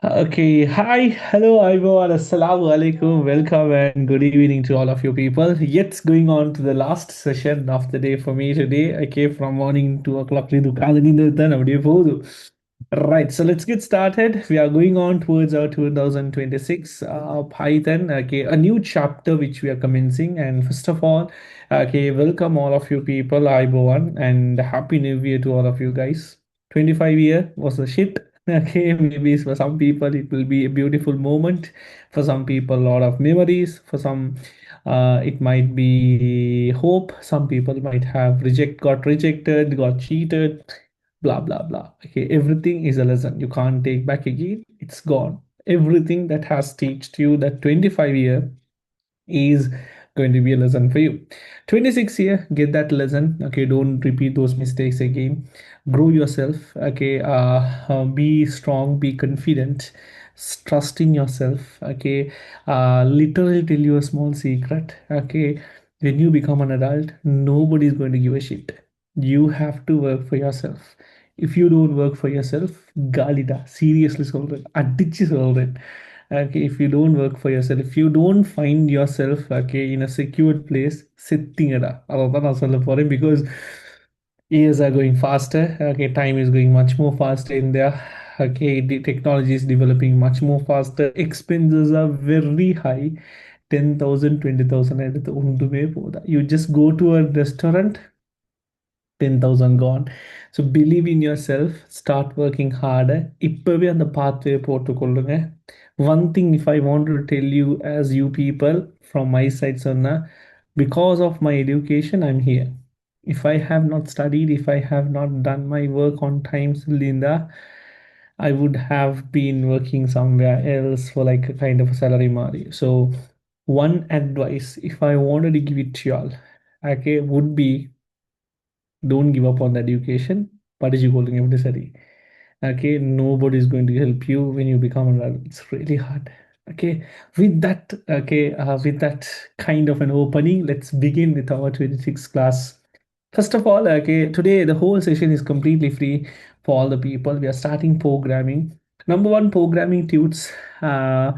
Okay, hi, hello, everyone, assalamu alaikum, welcome and good evening to all of you people. Yet going on to the last session of the day for me today. I came from morning 2 o'clock. Right, so let's get started. We are going on towards our 2026 Python, okay, a new chapter which we are commencing. And first of all, okay, welcome all of you people, Ibowan, and Happy New Year to all of you guys. 25 year was a shit. Okay, maybe for some people it will be a beautiful moment. For some people, a lot of memories. For some, it might be hope. Some people might have got rejected, got cheated, blah blah blah. Okay, everything is a lesson. You can't take back again. It's gone. Everything that has taught you that 25-year is going to be a lesson for you. 26 here, get that lesson. Okay, don't repeat those mistakes again. Grow yourself. Okay, be strong, be confident, trust in yourself. Okay, literally tell you a small secret. Okay, when you become an adult, nobody is going to give a shit. You have to work for yourself. If you don't work for yourself, galida, seriously சொல்றேன், அடிச்சு சொல்றேன். Okay, if you don't work for yourself, if you don't find yourself, okay, in a secured place, செத்தீங்கடா, அதான் நான் சொல்ல போறேன். Because years are going faster. Okay, time is going much more faster in there. Okay, the technology is developing much more faster. Expenses are very high. 10,000, 20,000 எடுத்து ஒன்றுமே போதா. You just go to a restaurant, 10,000 gone. So believe in yourself, start working harder. இப்பவே அந்த pathway போட்டுக்கொள்ளுங்க. One thing if I want to tell you as you people from my side, Sonna, because of my education, I'm here. If I have not studied, if I have not done my work on time, Linda, I would have been working somewhere else for like a kind of a salary mari. So one advice, if I wanted to give it to y'all, okay, would be don't give up on the education. படிச்சுக்கொள்ளுங்க எப்படி சரி. Okay, nobody is going to help you when you become an adult. It's really hard. Okay, with that, okay, with that kind of an opening, let's begin with our 26 class. First of all, okay, today the whole session is completely free for all the people. We are starting programming. Number one, programming tunes uh,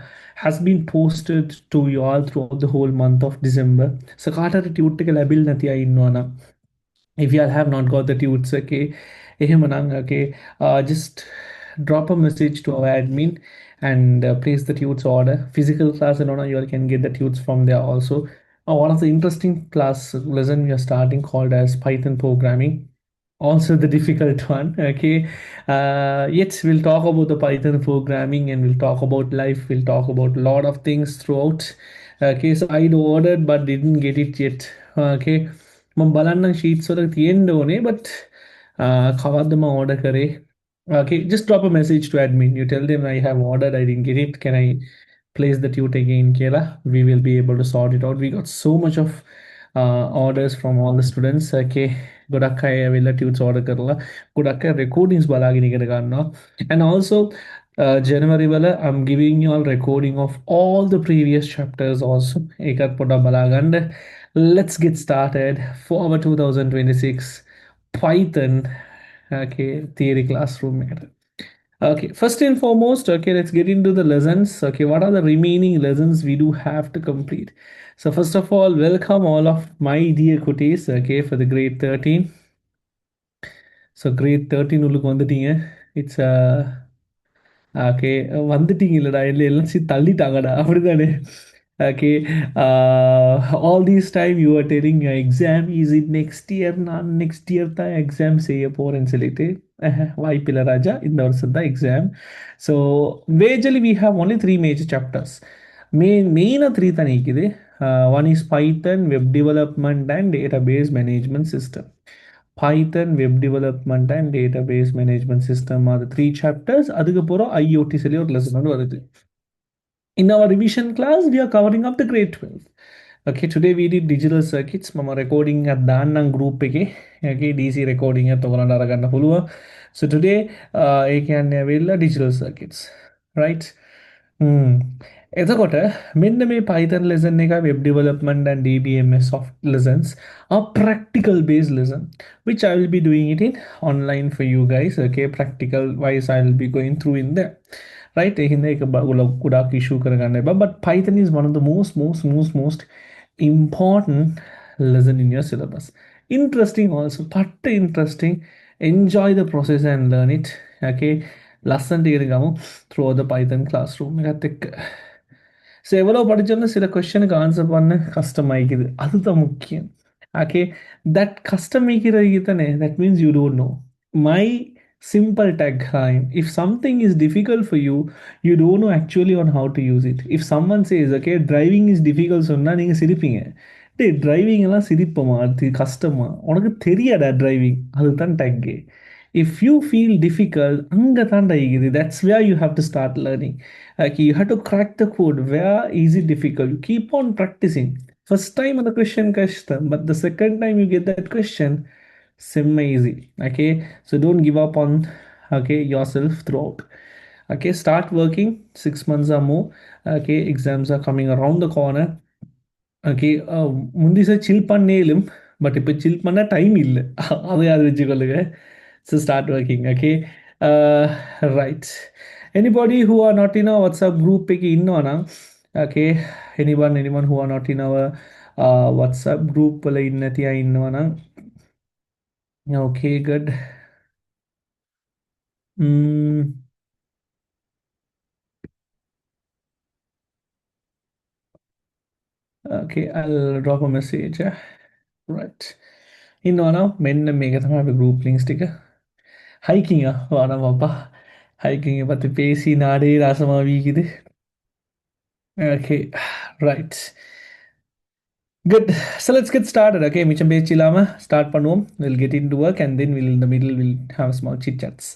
has been posted to you all throughout the whole month of December. So, Carter tutorial abil natia innona. If you all have not got the tunes, okay, okay, just drop a message to our admin and place the tunes order. Physical class and you all can get the tunes from there also. One of the interesting class lesson we are starting called as Python programming, also the difficult one. Okay, yet we'll talk about the Python programming and we'll talk about life, we'll talk about a lot of things throughout. Okay, so I ordered but didn't get it yet. Okay, balannang sheets so that the end one, but khawadama order kare. Okay, just drop a message to admin. You tell them I have ordered, I didn't get it. Can I place the tute again, Kela? We will be able to sort it out. We got so much of orders from all the students. Okay, good akka will tutes order karla. Good akka recordings balagi nikaragana. And also January wala I'm giving you all recording of all the previous chapters also. Ekat poda balagand. Let's get started for our 2026 Python, okay, theory classroom. Okay, first and foremost, okay, let's get into the lessons. Okay, what are the remaining lessons we do have to complete? So first of all, welcome all of my dear cuties, okay, for the grade 13. So grade 13 உள்ளுக்கு வந்துட்டீங்க. It's okay, வந்துட்டீங்க இல்லடா, இல்லை எல்லாம் தள்ளிட்டாங்கடா அப்படிதானே. Okay, all these time you are telling exam is it next year, நான் next year தான் எக்ஸாம் செய்ய போகிறேன்னு சொல்லிட்டு வாய்ப்பில்லை ராஜா, இந்த வருஷம் தான் exam. So majorly we have only 3 major chapters. மெயினாக 3 தான் நிற்குது. One is Python, web development and database management system. Python, web development and database management system are the 3 chapters. அதுக்கப்புறம் IoT சொல்லி ஒரு lesson வந்து வருது. In our revision class, we are covering up the grade 12. Okay, today we did digital circuits. Mama recording at the group okay, DC recording at the. So today, I can avail digital circuits, right? එතකොට මෙන්න මේ Python lesson එක web development and DBMS soft lessons are practical based lesson which I will be doing it in online for you guys. Okay, practical wise I will be going through in there. right? Hindi ka ba kuda issue karagane ba, but Python is one of the most important lesson in your syllabus. Interesting also, but interesting. Enjoy the process and learn it. Okay, lesson throughout the Python classroom. So எவ்வளோ படித்தாலும் சில கொஷனுக்கு answer பண்ண கஷ்டமாயிக்குது, அதுதான் முக்கியம். Okay, that கஷ்டமாக்கிறது தானே, that means you don't know. My simple tagline: if something is difficult for you, you don't know actually on how to use it. If someone says okay driving is difficult சொன்னா நீங்க சிரிப்பீங்க. டேய் driving எல்லாம் சிரிப்போமா, அது கஷ்டமா, உனக்கு தெரியாதா driving, அதுதான் take. if you feel difficult அங்க தான்டா இருக்குது, that's where you have to start learning. Okay, you have to crack the code. Where is it difficult? You keep on practicing. First time on the question kashtam, but the second time you get that question, semi easy. Okay, so don't give up on okay yourself throughout. Okay, start working. 6 months or more. Okay, exams are coming around the corner. Okay, முந்தி sir chill பண்ணேலும், but இப்போ chill பண்ண time இல்லை. அதை அது வச்சுக்கொள்ளுங்க. So start working. Okay, right. Anybody who are not in our WhatsApp குரூப்புக்கு இன்னும்னா okay, anyone who are not in our WhatsApp குரூப்பில் இன்னத்தியா இன்னும்னா okay good. Okay, I'll drop a message. Yeah. Right. இன்னும் மென்ன மிகத்தமாக குரூப் லிங்க் ஸ்டிக்கர் ஹைக்கிங்கா வானமாப்பா. ஹைக்கிங்கை பற்றி பேசி நாடே ராசமாக வீக்குது. Okay, right, good. So let's get started. Okay, மிச்சம் பேச்சு இல்லாமல் ஸ்டார்ட் பண்ணுவோம். Will get in to work and then will in the middle will have small chit chats.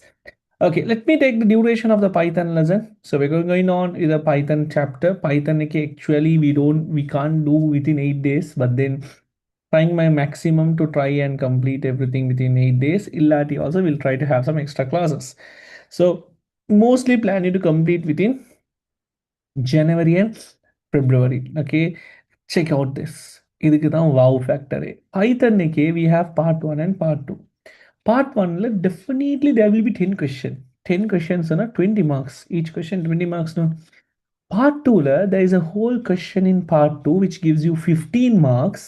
Okay, let me take the duration of the Python lesson. So we're going on with the Python chapter. Python actually we can't do within 8 days, but then trying my maximum to try and complete everything within 8 days. Illati also will try to have some extra classes. So mostly planning to complete within January and February. Okay, check out this. இதுக்கு தான் wow factor. Python we have part 1 and part 2. Part 1 definitely there will be 10 questions. 10 questions are 20 marks. Each question 20 marks. No. Part 2 there is a whole question in part 2 which gives you 15 marks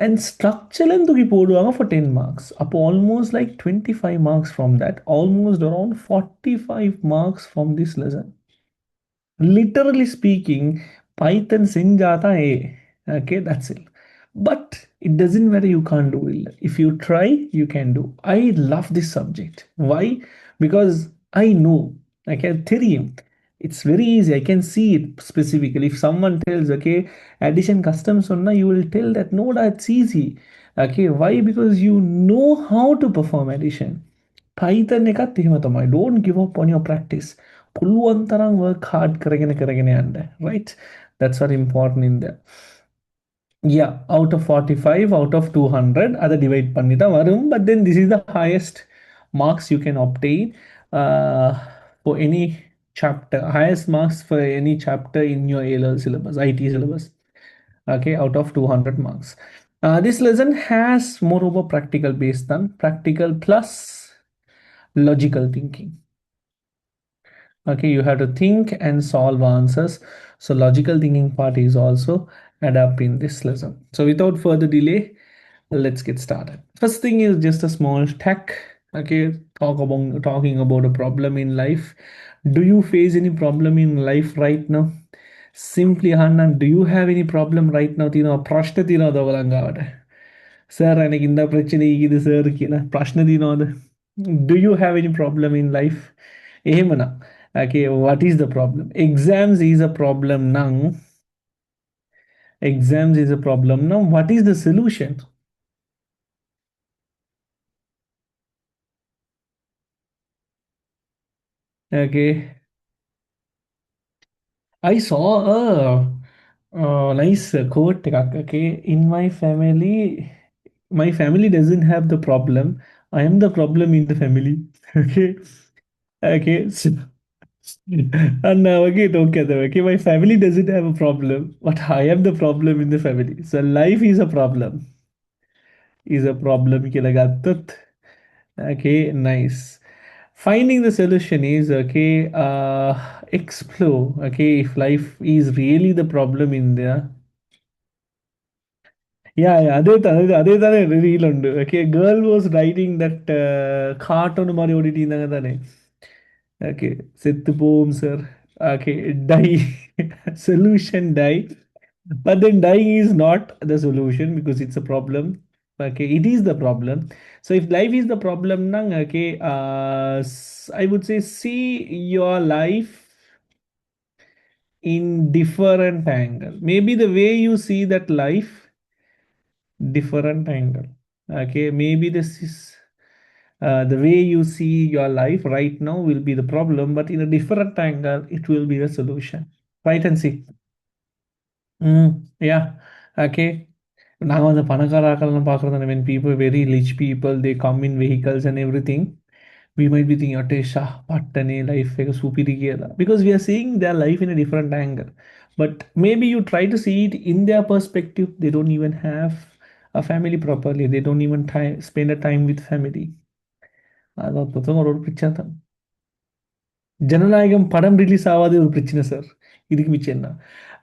and structure தூக்கி போடுவாங்க for 10 marks. அப்போ almost like 25 marks from that. Almost around 45 marks from this lesson. Literally speaking, Python செஞ்சாதான் A. Okay, that's it. But it doesn't matter, you can't do it. If you try, you can do. I love this subject. Why? Because I know, I can tell you, it's very easy. I can see it specifically. If someone tells, okay, addition customs, you will tell that, no, that's easy. Okay, why? Because you know how to perform addition. Python don't give up on your practice. Pulluantarang work hard karagene ande, right? That's what important in there. Yeah, out of 45 out of 200 அதை divide பண்ணி தான் வரும். But then this is the highest marks you can obtain for any chapter, highest marks for any chapter in your A-level syllabus, IT syllabus. Okay, out of 200 marks. This lesson has moreover practical based than practical plus logical thinking. Okay, you have to think and solve answers. So logical thinking part is also adapt in this lesson. So without further delay, let's get started. First thing is just a small tech. Okay, talking about a problem in life. Do you face any problem in life right now? Simply, Hanna, do you have any problem right now? Prashna sir, எனக்கு இந்த பிரச்சனை இது sir பிரச்சனை தீனோது. Do you have any problem in life? ஏமனா, okay, what is the problem? Exams is a problem now. Exams is a problem now. What is the solution? Okay, I saw a nice quote. Okay, in my family doesn't have the problem. I am the problem in the family. Okay, okay. So, and now again, okay, okay, my family doesn't have a problem, but I am the problem in the family. So life is a problem. Is a problem. Okay, nice. Finding the solution is okay, explore. Okay, if life is really the problem in there. Yeah, yeah, அதே தானே reel உண்டு. Okay, girl was riding that cart on மாதிரி ஓடிட்டு இருந்தாங்க தானே. Okay, செத்து போவோம் sir. Okay, die. Solution die. But then dying is not the solution because it's a problem. Okay, it is the problem. So if life is the problem, nang, okay, I would say see your life in different angle. Maybe the way you see that life, different angle. Okay, maybe this is the way you see your life right now will be the problem, but in a different angle, it will be the solution. Right and see. Yeah. Okay. நாங்க வந்து பணக்கார ஆட்கள்லாம் பார்க்குறோம். When people, very rich people, they come in vehicles and everything. We might be thinking, Atesha, pattane life එක සුපිරි කියලා. Because we are seeing their life in a different angle. But maybe you try to see it in their perspective. They don't even have a family properly. They don't even spend a time with family. அது ஒருத்தவங்க ஒரு பிரச்சனை தான். ஜனநாயகம் படம் release ஆகாத ஒரு பிரச்சனை சார். இதுக்கு மிச்சம் என்ன?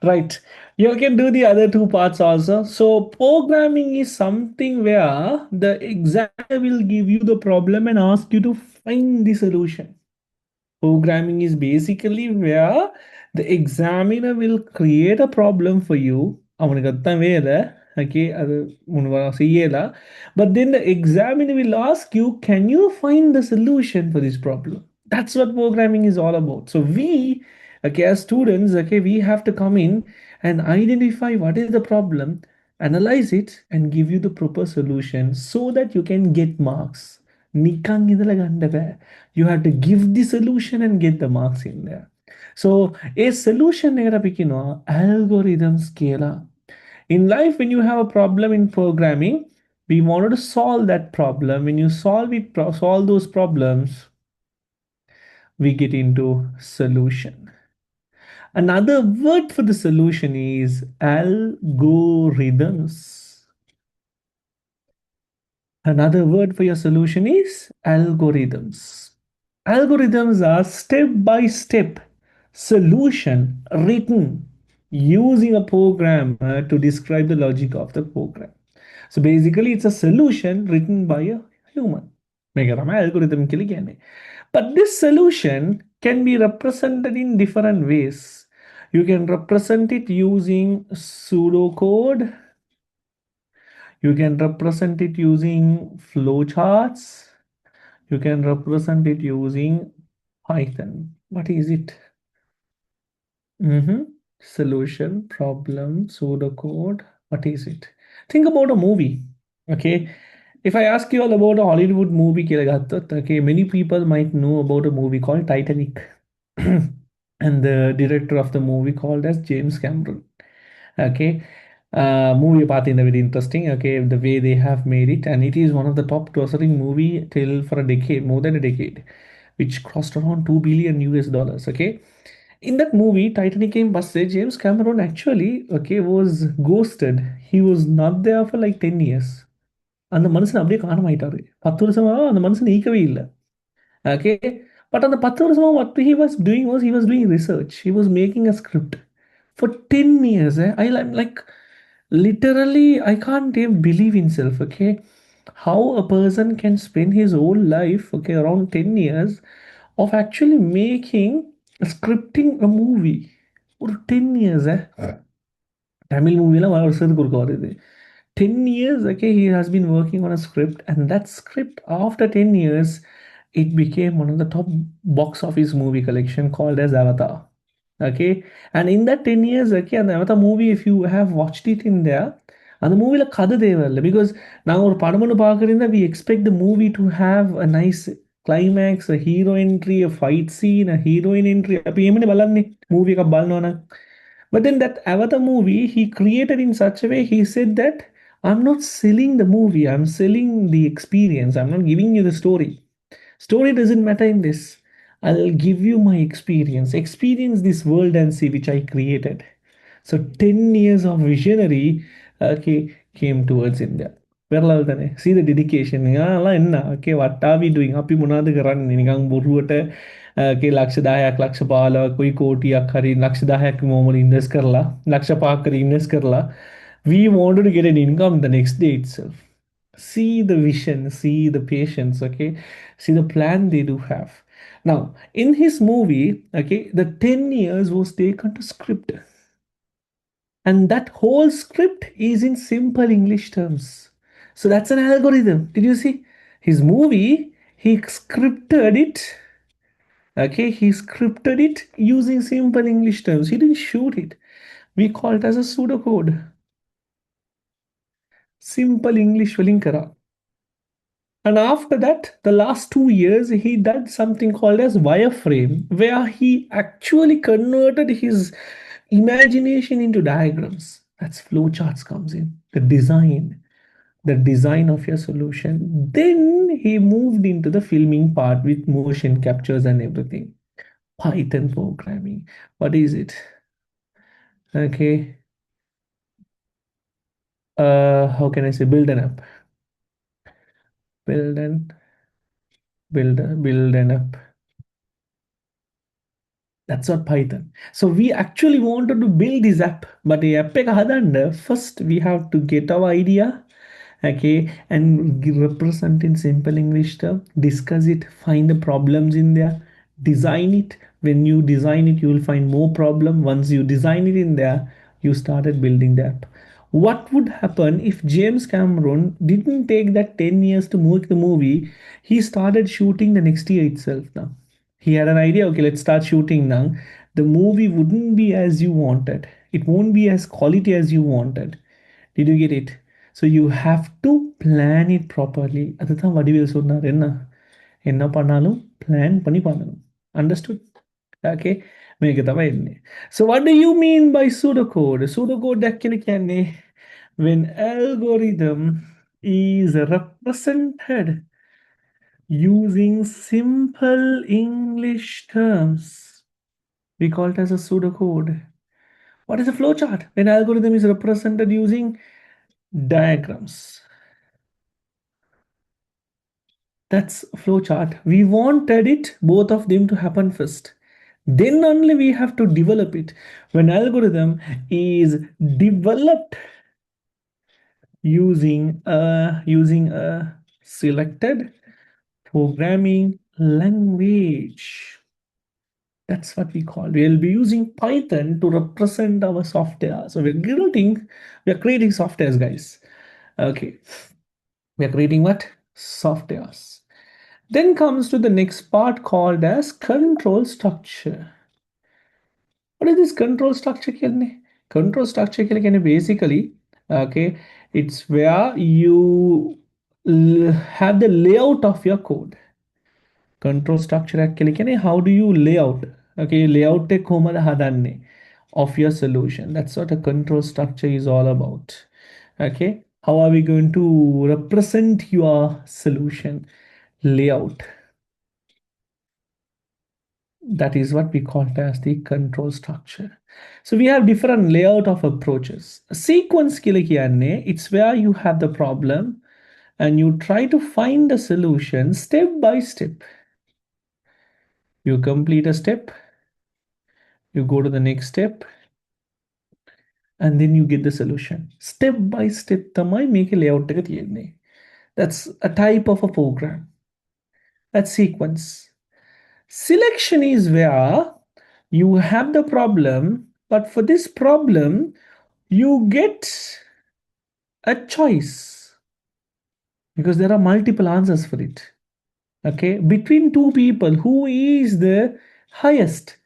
Right. You can do the other two parts also. So programming is something where the examiner will give you the problem and ask you to find the solution. Programming is basically where the examiner will create a problem for you. அவனுக்கு அதான் வேலை. Okay, அது உனக்கு செய்யலாம். But then the examiner will ask you, can you find the solution for this problem? That's what programming is all about. So we, okay, as students, okay, we have to come in and identify what is the problem, analyze it, and give you the proper solution so that you can get marks. நிக்காங்க இதுல கண்டவ. You have to give the solution and get the marks in there. So a solution எங்கட பிக்கணும் algorithm scale. In life, when you have a problem in programming, we wanted to solve that problem. When you solve those problems, we get into solution. Another word for the solution is algorithms. Another word for your solution is algorithms. Algorithms are step-by-step solution written using a program to describe the logic of the program. So basically, it's a solution written by a human. Algorithm. But this solution can be represented in different ways. You can represent it using pseudocode. You can represent it using flowcharts. You can represent it using Python. What is it? Solution, problem, pseudocode. What is it? Think about a movie. Okay. If I ask you all about a Hollywood movie, okay, many people might know about a movie called Titanic. And the director of the movie called as James Cameron. Okay. Movie பார்த்தீங்கன்னா very interesting. Okay, the way they have made it, and it is one of the top grossing movie till for a decade, more than a decade, which crossed around 2 billion US dollars. Okay, in that movie, Titanic came bust. James Cameron actually, okay, was ghosted. He was not there for like 10 years. அந்த மனுஷன் அப்படியே காணமாயிட்டாரு. 10 வருஷமா அந்த மனுஷன் ஈக்கவே இல்லை. Okay, but on the 10 வருஷமா what he was doing was he was doing research. He was making a script for 10 years. I'm like, literally, I can't even believe in self. Okay, how a person can spend his whole life, okay, around 10 years of actually making scripting a movie for 10 years. Tamil movie la வருஷத்துக்கு ஒருக்கா வருது. 10 years, okay, he has been working on a script, and that script, after 10 years, it became one of the top box office movie collection called as Avatar. Okay, and in that 10 years, okay, and the Avatar movie, if you have watched it in there, and the movie la கதை தேவையில்லை. Because நாங்கள் ஒரு படம்னு பார்க்குறீங்க, we expect the movie to have a nice climax, a hero entry, a fight scene, a heroine entry. அப்போ ஏமனே බලන්නේ movie එකක් බලනවා. But then that Avatar movie, he created in such a way, he said that I'm not selling the movie, I'm selling the experience. I'm not giving you the story. Story doesn't matter in this. I'll give you my experience. Experience this world and see which I created. So 10 years of visionary, okay, came towards India. வேற level തന്നെ. See the dedication. යාලා එන්න. Okay, what are we doing? අපි මොනවද කරන්නේ? නිකන් බොරුවට okay ලක්ෂ 10ක් ලක්ෂ 15ක් කොයි කෝටියක් හරි ලක්ෂ 10ක් මොමල ඉන්වෙස්ට් කරලා ලක්ෂ 5ක් හරි ඉන්වෙස්ට් කරලා we wanted to get an income the next day itself. See the vision, see the patience, okay? See the plan they do have. Now, in his movie, okay, the 10 years was taken to script. And that whole script is in simple English terms. So that's an algorithm. Did you see? His movie, he scripted it. Okay, he scripted it using simple English terms. He didn't shoot it. We call it as a pseudocode. Simple English Valinkara. And after that, the last 2 years, he did something called as wireframe, where he actually converted his imagination into diagrams. That's flowcharts comes in. The design of your solution. Then he moved into the filming part with motion captures and everything. Python programming. What is it? Okay. How can I say build an app? Build an build an app. That's what Python. So we actually wanted to build this app, but the app first we have to get our idea, okay, and represent in simple English term, discuss it, find the problems in there, design it. When you design it, you will find more problem. Once you design it in there, you started building the app. What would happen if James Cameron didn't take that 10 years to make the movie? He started shooting the next year itself now. He had an idea, okay, let's start shooting now. The movie wouldn't be as you wanted. It won't be as quality as you wanted. Did you get it? So you have to plan it properly. அதுதான் வடிவேல் சொன்னார் என்ன என்ன பண்ணாலும் plan பண்ணி பண்ணணும். Understood? Okay. මේක තමයි එන්නේ. So what do you mean by pseudocode? Pseudocode actually කියන්නේ when algorithm is represented using simple English terms. We call it as a pseudocode. What is a flowchart? When algorithm is represented using diagrams. That's flowchart. We wanted it, both of them to happen first. Then only we have to develop it. When algorithm is developed using a selected programming language. That's what we call. We'll be using Python to represent our software. So we are creating softwares, guys. Okay. We are creating what? Softwares. Then comes to the next part called as control structure. What is this control structure? Control structure basically, okay, it's where you have the layout of your code. Control structure actually how do you layout? Okay, layout of your solution. That's what a control structure is all about. Okay, how are we going to represent your solution? Layout. That is what we call as the control structure. So we have different layout of approaches. A sequence it's where you have the problem and you try to find the solution step by step. You complete a step, you go to the next step, and then you get the solution. Step by step, make a layout. That's a type of a program. That's sequence. Selection is where you have the problem, but for this problem, you get a choice because there are multiple answers for it. Okay, between two people, who is the highest?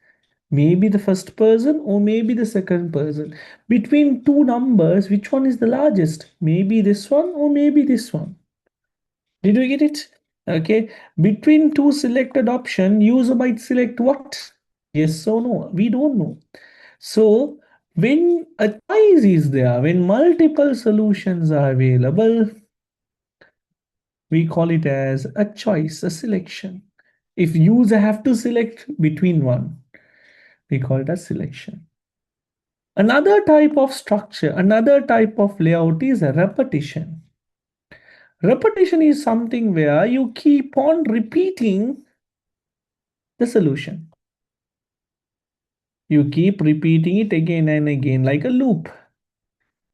Maybe the first person or maybe the second person. Between two numbers, which one is the largest? Maybe this one or maybe this one. Did you get it? Okay. Between two selected option, user might select what? Yes or no? We don't know. So when a choice is there, when multiple solutions are available, we call it as a choice, a selection. If user have to select between one, we call it as selection. Another type of structure, another type of layout is a repetition. Repetition is something where you keep on repeating the solution. You keep repeating it again and again like a loop.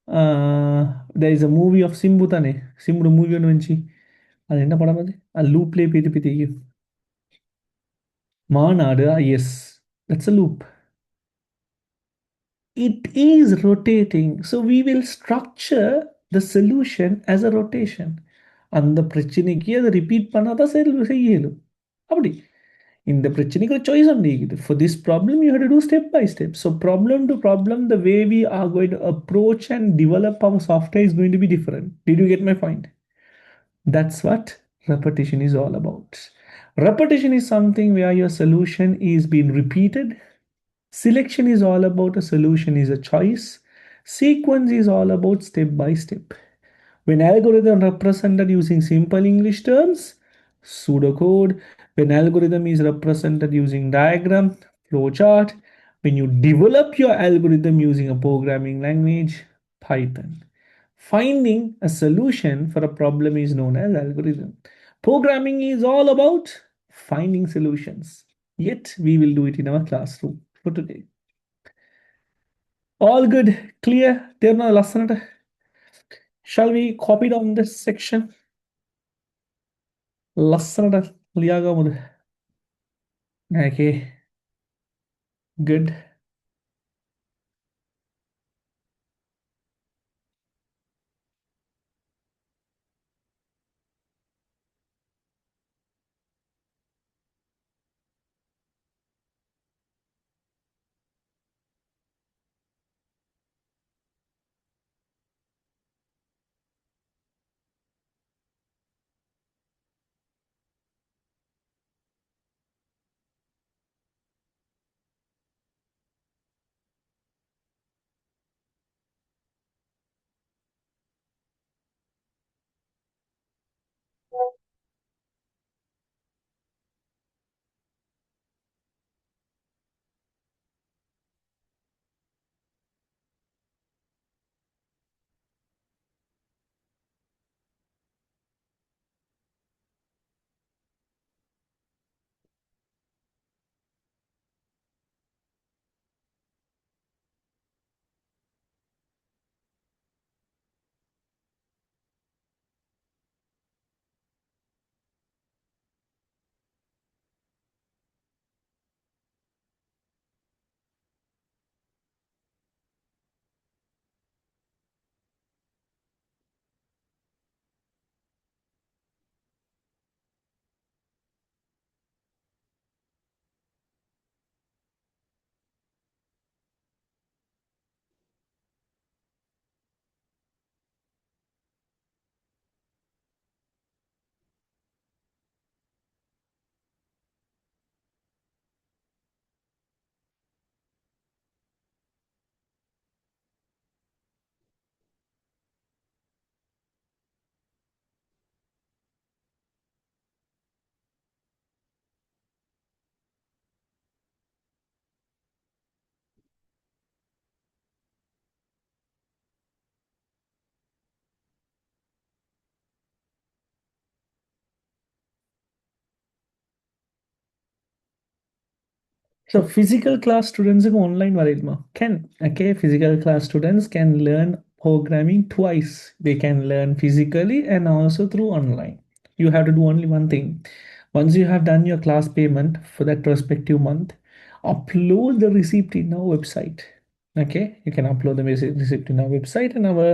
There is a movie of Simbu தானே சிம்புட movie ஒன்று வந்துச்சு அது என்ன படம் அது லூப்லேயே பேத்து பேத்தி மாநாடு yes that's a loop. It is rotating. So we will structure the solution as a rotation. அந்த பிரச்சனைக்கு அதை ரிப்பீட் பண்ணாதான் செய்யலும் அப்படி இந்த பிரச்சனைக்கு ஒரு சாய்ஸ் ஒன்று இருக்குது. For this problem you have to do step by step. So problem to problem, the way we are going to approach and develop our software is going to be different. Did you get my point? That's what repetition is all about. Repetition is something where your solution is being repeated. Selection is all about a solution is a choice. Sequence is all about step by step. When algorithm represented using simple English terms, pseudocode. When algorithm is represented using diagram, flowchart. When you develop your algorithm using a programming language, Python. Finding a solution for a problem is known as algorithm. Programming is all about finding solutions. Yet we will do it in our classroom for today. All good, clear, there no lesson. Shall we copy down this section? Lesson liyaga mud. Okay, good. So physical class students go online varilma. Can okay, physical class students can learn programming twice. They can learn physically and also through online. You have to do only one thing. Once you have done your class payment for that respective month, upload the receipt in our website. Okay, you can upload the receipt in our website and our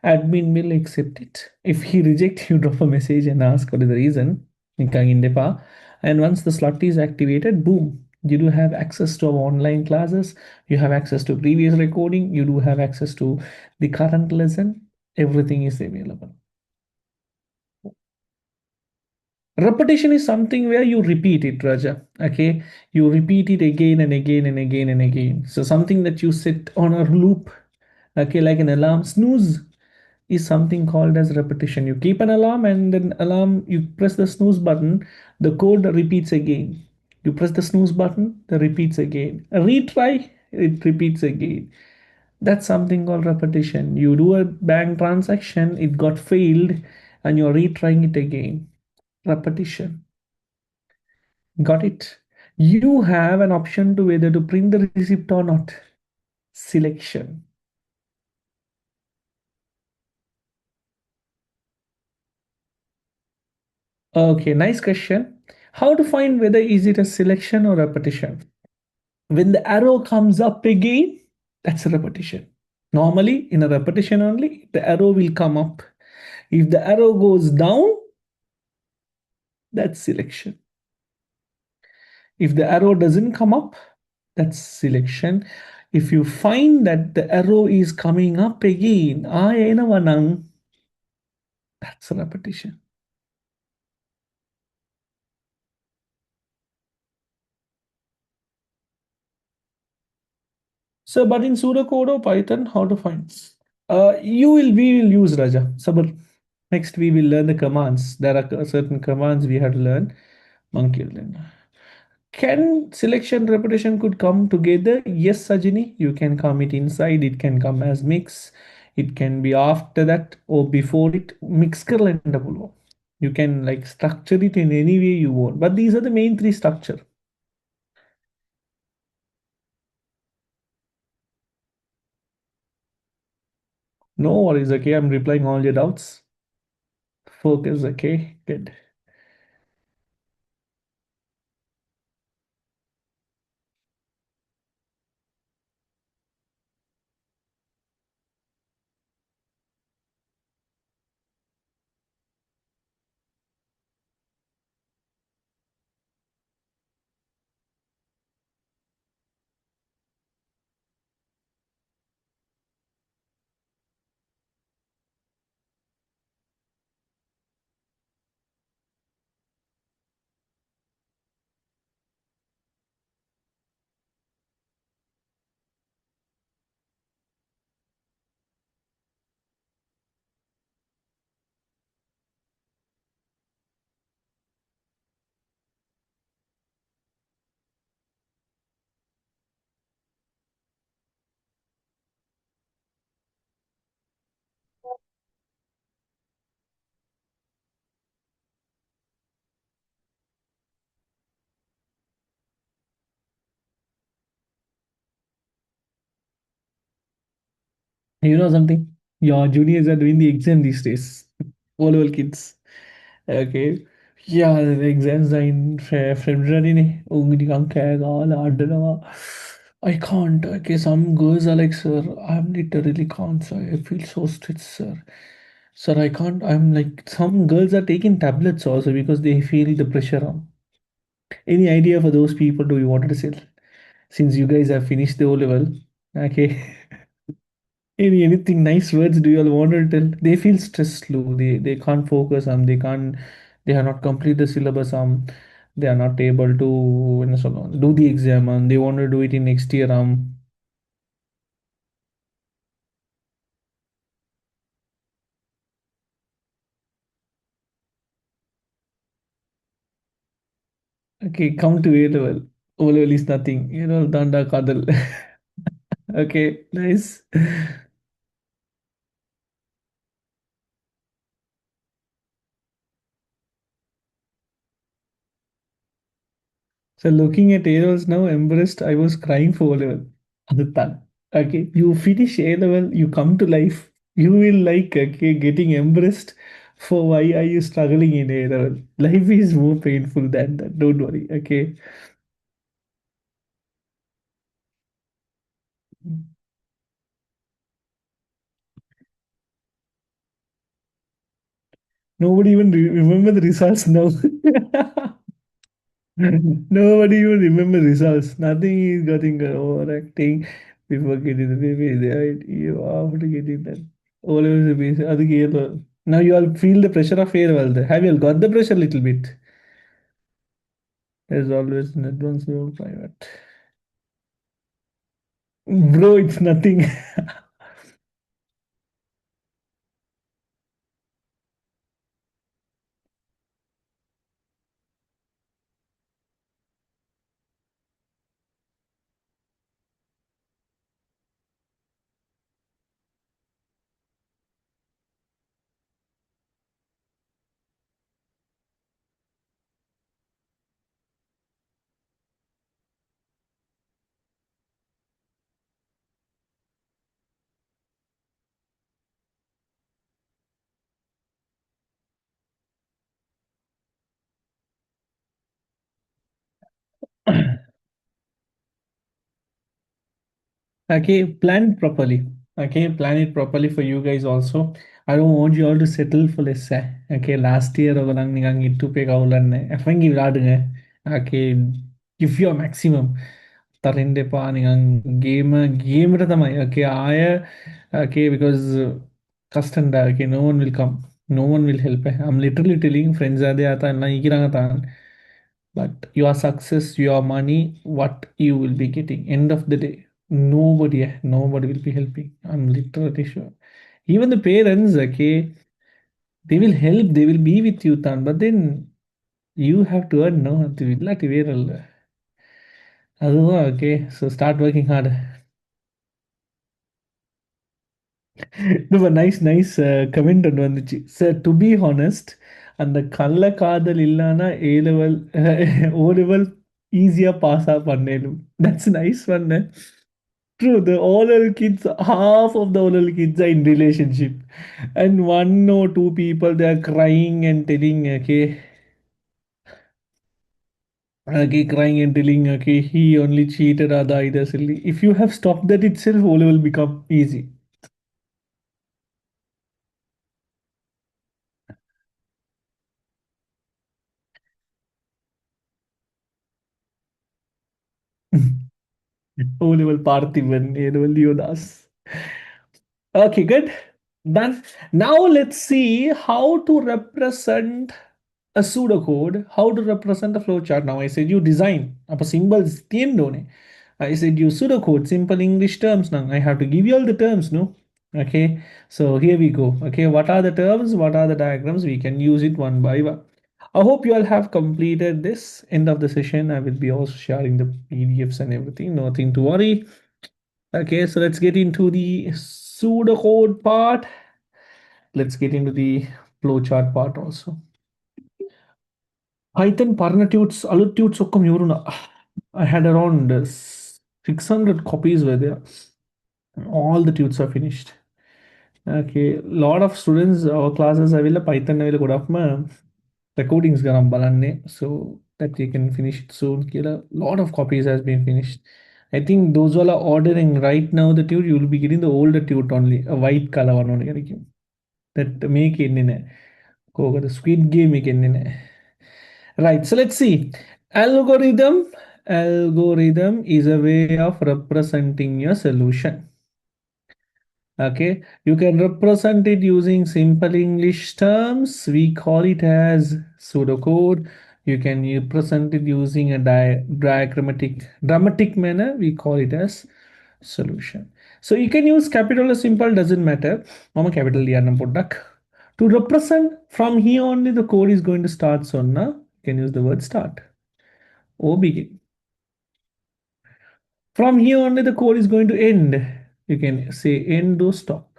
admin will accept it. If he reject, you drop a message and ask what is the reason. And once the slot is activated, boom, you do have access to our online classes. You have access to previous recording. You do have access to the current lesson. Everything is available. Repetition is something where you repeat it, Raja. Okay, you repeat it again and again and again and again. So something that you set on a loop, okay, like an alarm snooze is something called as repetition. You keep an alarm and then alarm, you press the snooze button, the code repeats again. You press the snooze button, the repeats again. A retry, it repeats again. That's something called repetition. You do a bank transaction, it got failed. and you're retrying it again. Repetition. Got it? You have an option to whether to print the receipt or not. Selection. Okay, nice question. How to find whether is it a selection or repetition? When the arrow comes up again, that's a repetition. Normally, in a repetition only, the arrow will come up. If the arrow goes down, that's selection. If the arrow doesn't come up, that's selection. If you find that the arrow is coming up again, that's a repetition. So, but in pseudocode or Python, how to find? We will use Raja. Sabr. Next, we will learn the commands. There are certain commands we have to learn. Monkey will learn. Can selection repetition could come together? Yes, Sajini. You can come it inside. It can come as mix. It can be after that or before it. Mix करलेंडा you can like structure it in any way you want. But these are the main three structure. No worries. Okay, I'm replying all your doubts. Focus. Okay, good. You know something? Your juniors are doing the exam these days. All kids. Okay. Yeah, the exams are in February. Ungdi kang kaya I can't. Okay, some girls are like, sir, I'm literally can't. Sir. I feel so stressed, sir. Sir, I can't. I'm like, some girls are taking tablets also because they feel the pressure on. Any idea for those people do you want to say? Since you guys have finished the O level, okay. Anything nice words do you all want to tell? They feel stressed, Lou. They can't focus. They have not complete the syllabus. They are not able to do the exam. They want to do it in next year. Okay, come to A level. O level is nothing. Danda kadal. Okay, nice. So looking at A levels now, embarrassed. I was crying for O level. Aditya. Okay, you finish A level, you come to life, you will like okay getting embarrassed for why are you struggling in A level. Life is more painful than that. Don't worry. Okay. Nobody even remember the results now. Nobody even remember results. Nothing is getting overacting. Before getting the baby, you after getting that. All over the base. Now you all feel the pressure of farewell. Have you all got the pressure a little bit? There's always an advance level private. Bro, it's nothing. Okay, plan it properly. Okay, plan it properly for you guys also. I don't want you all to settle for less. Okay, last year orang ningang itu pe kaulan efengi விளையாடுங்க. Okay, give your maximum. தரேன்டேப்பா ningang game Dhamai. Okay, okay, because கஷ்டம்டா. Okay, no one will come. No one will help. I'm literally telling friends are there எல்லாம் ஈக்கிறாங்க தான். But your success, your money, what you will be getting. End of the day, nobody will be helping. I'm literally sure. Even the parents, okay, they will help, they will be with you, Tan. But then you have to earn, no? அது இல்லாட்டி வேற இல்ல. அதுதான் okay. So start working hard. No, but nice comment ஒண்ணு வந்துச்சு. Sir, to be honest, அந்த கள்ள காதல் இல்லனா A level O level ஈஸியா pass பண்ணேலும். That's nice one. True, the older kids, half of the older kids are in relationship, and one or two people they are crying and telling, crying and telling, okay, he only cheated other either silly. If you have stopped that itself, all will become easy. O level Parthivan, A level Leodas. Okay, good. Done. Now let's see how to represent a pseudocode, how to represent a flowchart. Now I said you design. Apa symbols tiendone. I said you pseudocode, simple English terms now. I have to give you all the terms, no? Okay, so here we go. Okay, what are the terms? What are the diagrams? We can use it one by one. I hope you all have completed this. End of the session, I will be also sharing the PDFs and everything. Nothing to worry. Okay, so let's get into the pseudocode part. Let's get into the flowchart part also. Python Parnatutes, Alututes Okum Yuruna. I had around 600 copies were there. All the tutes are finished. Okay, lot of students, our classes, I will Python, I will go up my recordings so that you can finish it soon. A lot of copies has been finished. I think those all are ordering right now the tute, you will be getting the older tute only, a white color one only. That make it in the squid game in. Right, so let's see. Algorithm. Algorithm is a way of representing your solution. Okay, you can represent it using simple English terms. We call it as pseudocode. You can represent it using a diagrammatic dramatic manner. We call it as solution. So you can use capital or simple, doesn't matter. Mama capital product. To represent from here only the code is going to start. So now you can use the word start or begin. From here only the code is going to end. You can say end or stop.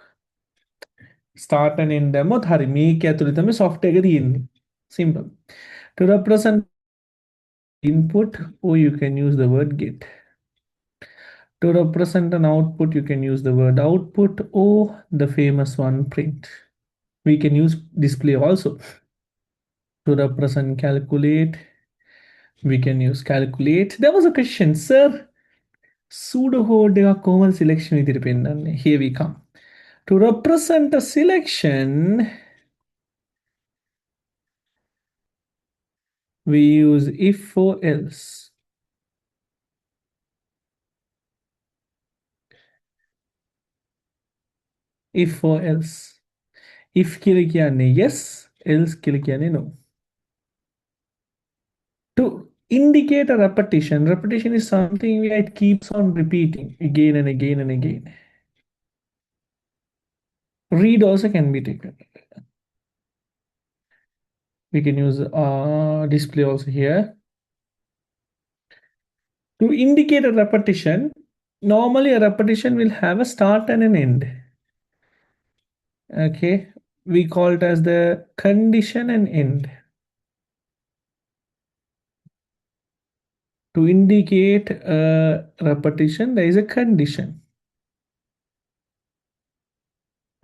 Start and end demo thari me kya tuli tame software in simple. To represent input, or you can use the word get. To represent an output, you can use the word output or the famous one print. We can use display also. To represent calculate, we can use calculate. There was a question, sir. Pseudo common selection. Here we come. To represent a selection, we use if or else. If or else. If kilikiyane yes, else kilikiyane no. To indicate a repetition, repetition is something where it keeps on repeating again and again and again. Read also can be taken. We can use display also here. To indicate a repetition, normally a repetition will have a start and an end. Okay, we call it as the condition and end. To indicate a repetition, there is a condition.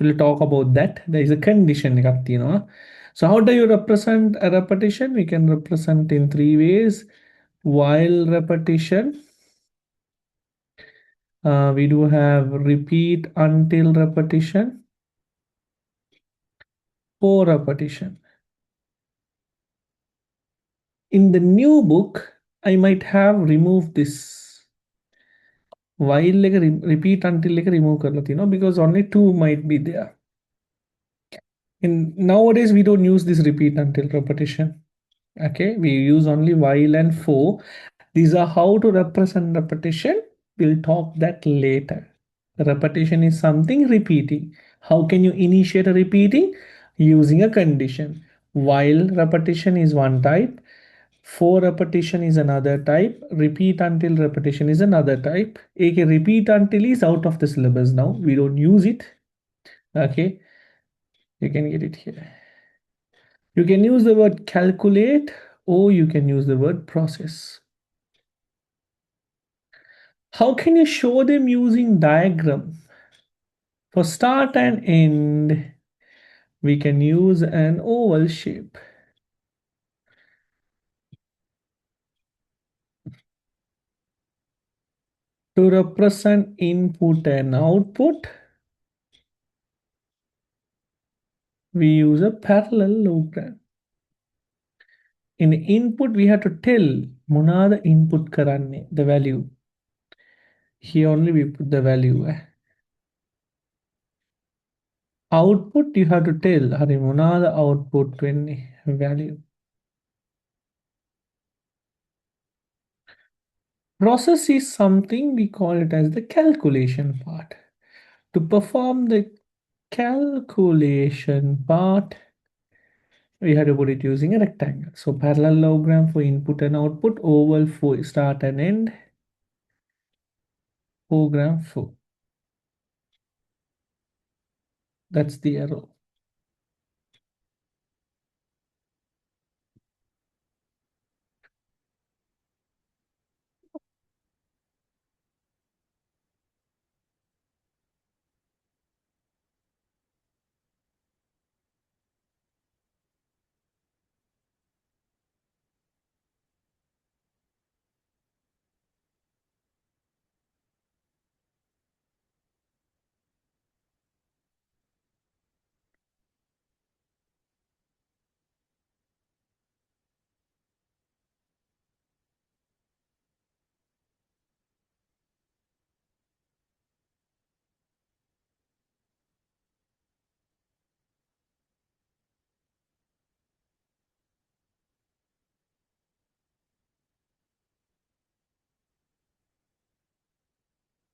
We'll talk about that. There is a condition, you know. So how do you represent a repetition? We can represent in three ways. While repetition, we do have repeat until repetition, for repetition. In the new book, I might have removed this while like repeat until like remove कर लेती because only two might be there. In nowadays we don't use this repeat until repetition. Okay, we use only while and for. These are how to represent repetition. We'll talk that later. Repetition is something repeating. How can you initiate a repeating? Using a condition. While repetition is one type, for repetition is another type, repeat until repetition is another type. A repeat until is out of the syllabus now. We don't use it. Okay, you can get it here. You can use the word calculate or you can use the word process. How can you show them using diagram? For start and end, we can use an oval shape. To represent input and output, we use a parallelogram. In input, we have to tell monada input karanne, the value. Here only we put the value. Output, you have to tell hari monada output value. Process is something we call it as the calculation part. To perform the calculation part, we had to put it using a rectangle. So parallelogram for input and output, oval for start and end, program for. That's the arrow.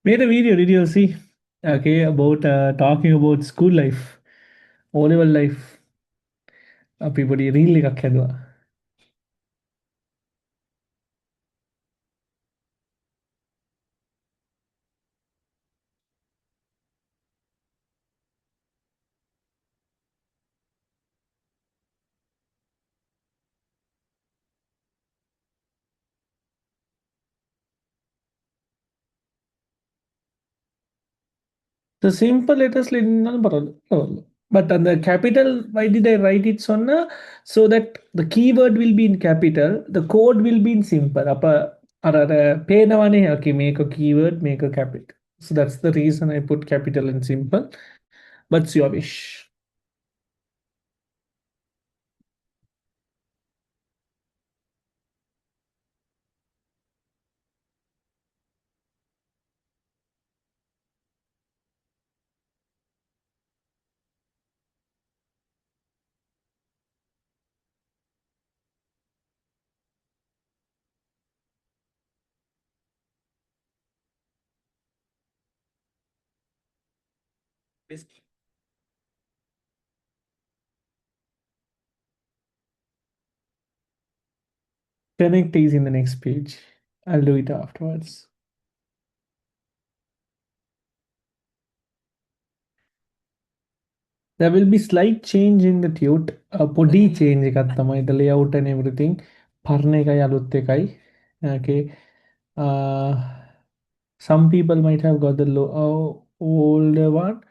Made a video, did you see? Okay, about talking about school life, O-level life. Everybody really got the simple letters but on the capital, why did I write it so that the keyword will be in capital, the code will be in simple. Okay, make a keyword, make a capital. So that's the reason I put capital and simple. But it's your wish. Connect is in the next page. I'll do it afterwards. There will be slight change in the tute, a body change the layout and everything. Parne kai alutte kai. Okay. Uh, some people might have got the older one.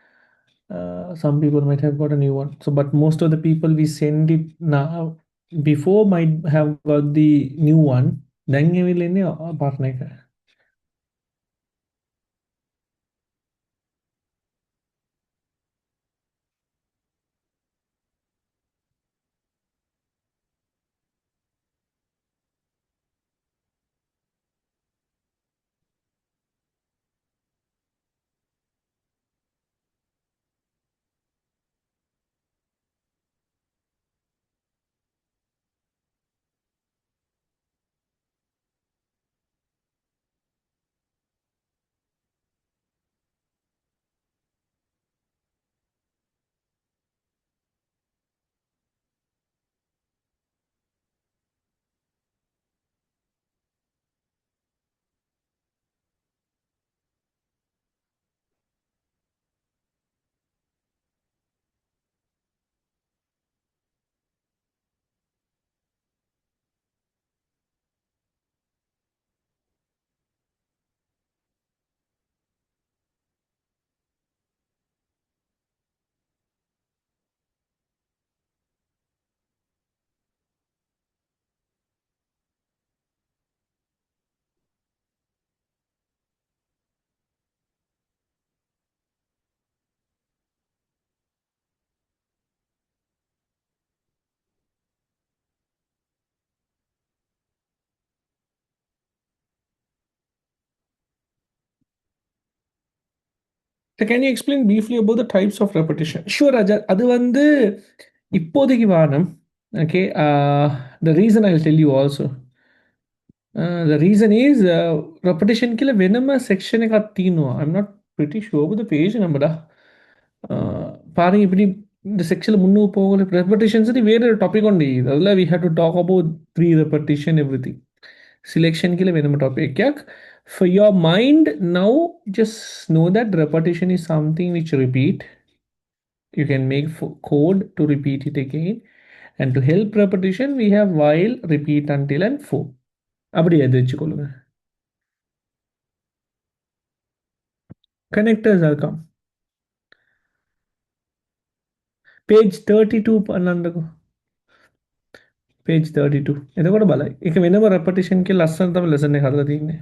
Some people might have got a new one. So, but most of the people we send it now before might have got the new one. Dangeville partner. So can you explain briefly about the types of repetition? Sure, Raja. அது வந்து இப்போதைக்கு வானம். Okay. The reason I'll tell you also. The reason is repetition kila venama section ka तीनों. I'm not pretty sure about the page number. பாருங்க இப்படி இந்த செக்ஷன்ல முன்னுக்கு போகல ரெப்படிஷன்ஸ் வேற ஒரு டாபிக் உண்டு அதில் we had to talk about three repetition everything selection के लिए वेनम टॉपिक क्या for your mind now just know that repetition is something which repeat you can make code to repeat it again and to help repetition we have while repeat until and for அப்படி எது வச்சுக்கொள்ளுங்க connectors இருக்காம் page 32 பண்ணாண்டको page 32 එතකොට බලයි ඒක වෙනම repetition के ලස්සන තමයි lesson එක හදලා තියෙන්නේ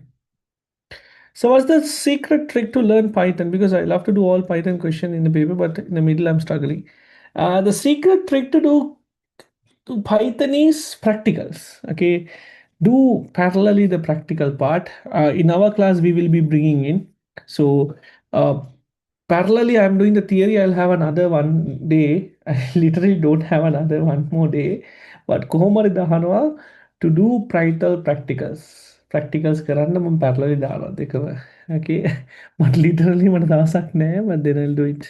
So what's the secret trick to learn Python? Because I love to do all Python question in the paper, but in the middle I'm struggling. The secret trick to do to Python is practicals. Okay, do parallelly the practical part. In our class we will be bringing in. So uh, parallelly I'm doing the theory. I'll have another one day. I literally don't have another one more day. But කොහොමද දහනවා to do practicals කරන්න මම parallelly දානවා දෙකම okay but literally මට දවසක් නෑ but then I'll do it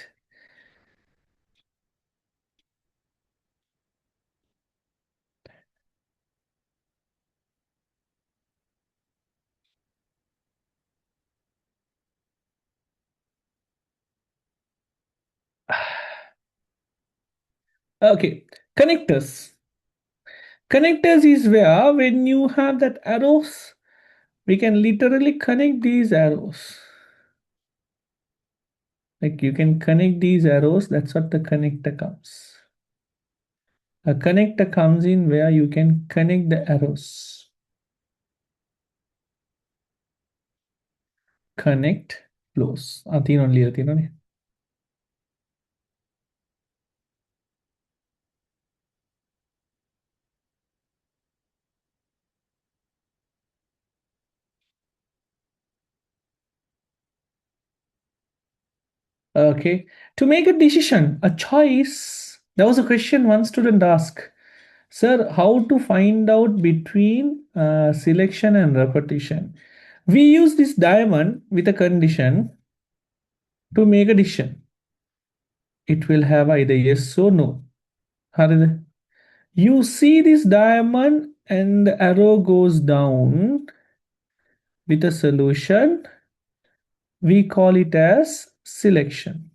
okay connectors is where when you have that arrows we can literally connect these arrows like you can connect these arrows that's what the connector comes a connector comes in where you can connect the arrows connect close අතින් only Okay. To make a decision, a choice. There was a question one student asked, Sir, how to find out between selection and repetition? We use this diamond with a condition to make a decision. It will have either yes or no. Harith, you see this diamond and the arrow goes down with a solution. We call it as selection.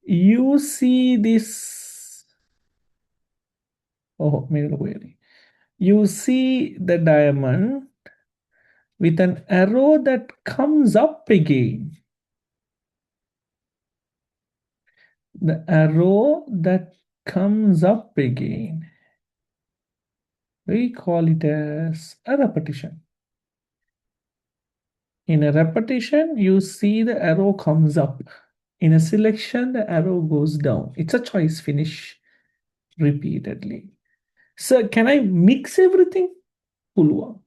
You see this. Oh, you see the diamond with an arrow that comes up again. The arrow that comes up again. We call it as a repetition. In a repetition, you see the arrow comes up. In a selection, the arrow goes down. It's a choice finish repeatedly. So, can I mix everything? Pulwa.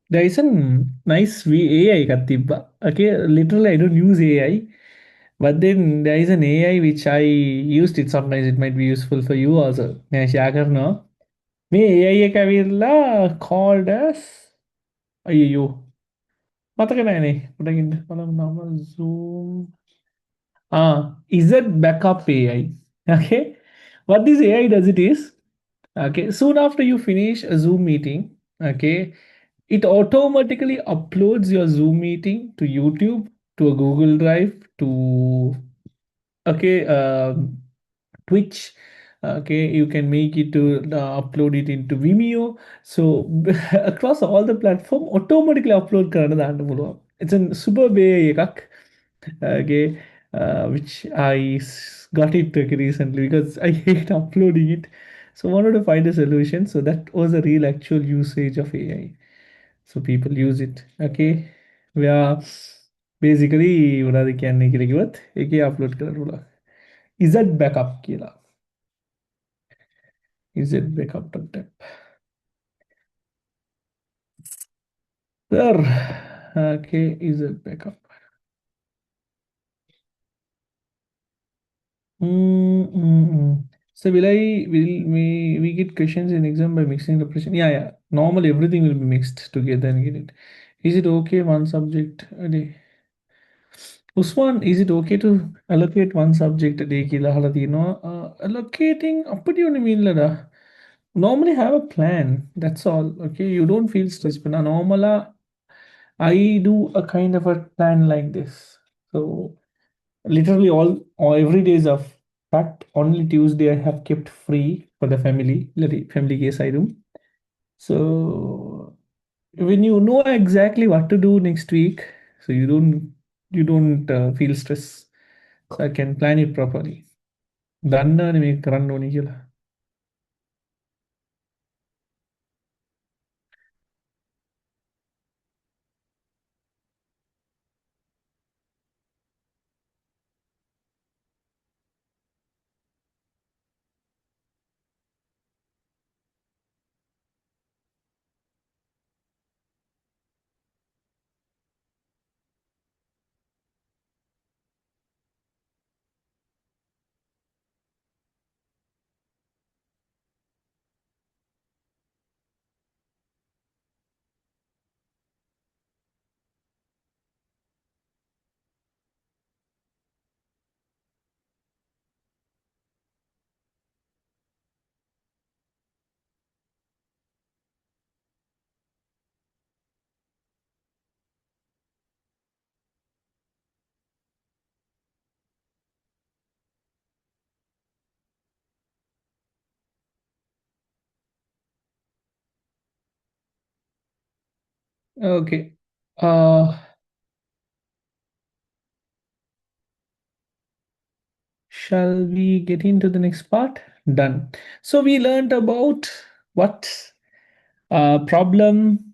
There is a nice AI Katibba. Okay, literally I don't use AI, but then there is an AI which I used it sometimes. It might be useful for you also. मैं share करना. मैं AI එක ඇවිල්ලා called as අයියෝ මතක නෑනේ පුටගින්න බලමු නම zoom is that backup AI. Okay, what this AI does it is, okay, soon after you finish a Zoom meeting, okay, it automatically uploads your Zoom meeting to YouTube, to a Google Drive, to, okay, Twitch. Okay, you can make it to upload it into Vimeo. So across all the platform, automatically upload කරන්න දාන්න පුළුවන්. It's a super way එකක්. Okay, which got it okay, recently because I hate uploading it. So I wanted to find a solution. So that was a real actual usage of AI. So people use it. Okay, we are basically මොනවද කියන්නේ කියලා කිව්වත් ඒකේ upload කරන්න පුළුවන්. Is that backup කියලා? Is it backup.dep? Sir, okay, is it backup? So will we get questions in exam by mixing the question? Yeah, yeah. Normally everything will be mixed together and get it. Is it okay one subject a day? Usman, is it okay to allocate one subject a day? කියලා අහලා තියෙනවා. Allocating අපිට ඕනේ මිල්ලද? Normally have a plan. That's all. Okay, you don't feel stressed. But normal, I do a kind of a plan like this. So literally all every days of fact only Tuesday I have kept free for the family. Family case I do. So when you know exactly what to do next week, so you don't feel stress. So I can plan it properly. දන්නවනේ මේක කරන්න ඕනේ කියලා. Okay. Uh, shall we get into the next part? Done. So we learned about what problem,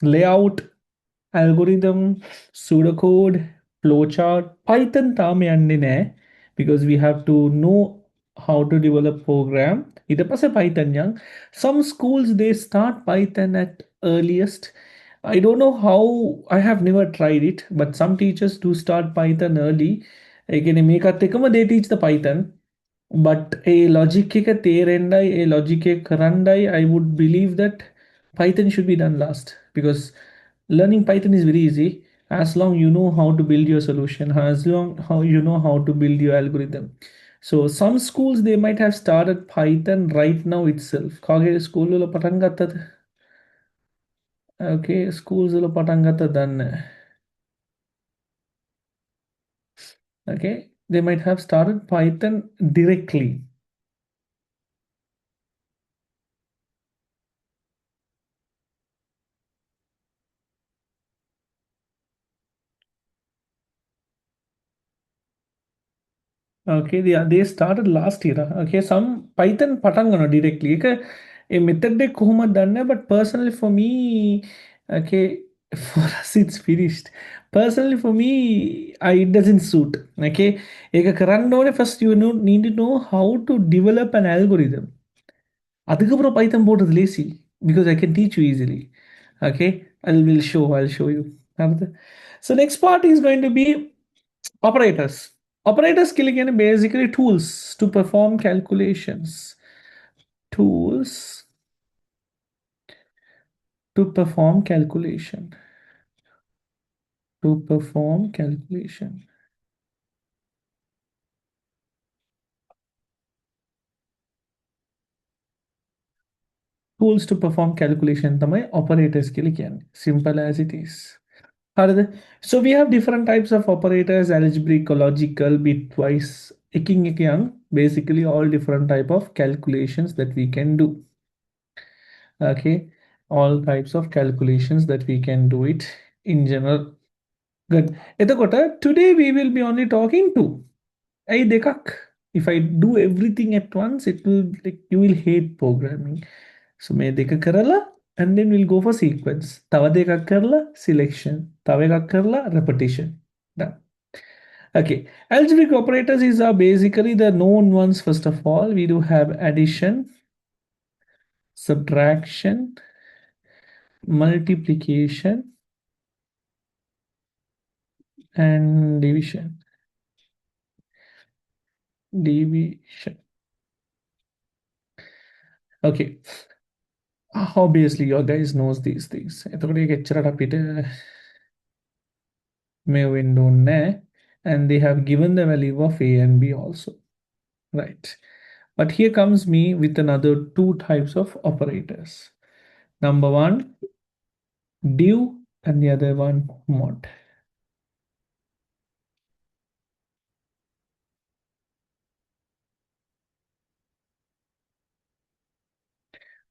layout, algorithm, pseudocode, flowchart, Python tame because we have to know how to develop program. Ita pa sa Python yang. Some schools they start Python at earliest. I don't know how. I have never tried it, but some teachers do start Python early. Again, make a they teach the Python. But a logic එක තේරෙන්නයි a logic එක කරන්නයි I would believe that Python should be done last because learning Python is very easy as long you know how to build your solution, as long how you know how to build your algorithm. So some schools they might have started Python right now itself. కాగే స్కూల్లో పటం కత్తది. Okay, schools లో పటం కత్తది దాన్ని. Okay, they might have started Python directly. Okay, they started last year. Okay, some Python patangana directly. Okay, a method de kohuma danne, but personally for me, okay, for us it's finished. Personally for me, it doesn't suit. Okay, eka karandone first you know need to know how to develop an algorithm. அதுக்கப்புறம் Python போடுறது lazy because I can teach you easily. Okay, I'll show you. So next part is going to be operators. Operators killing are basically tools to perform calculations. Tools to perform calculation. To perform calculation. Tools to perform calculation. The operators killing simple as it is. So we have different types of operators: algebraic, logical, bitwise, young. Basically, all different type of calculations that we can do. Okay, all types of calculations that we can do it in general. Good. Etakota, today we will be only talking to. I dekak. If I do everything at once, it will like you will hate programming. So may deka karala and then we'll go for sequence. Tava deka karla selection. Tava deka karla repetition. Done. Okay. Algebraic operators is basically the known ones. First of all, we do have addition, subtraction, multiplication, and division. Division. Okay. Obviously, your guys knows these things. May window ne, and they have given the value of a and b also. Right. But here comes me with another two types of operators. Number one, div, and the other one, mod.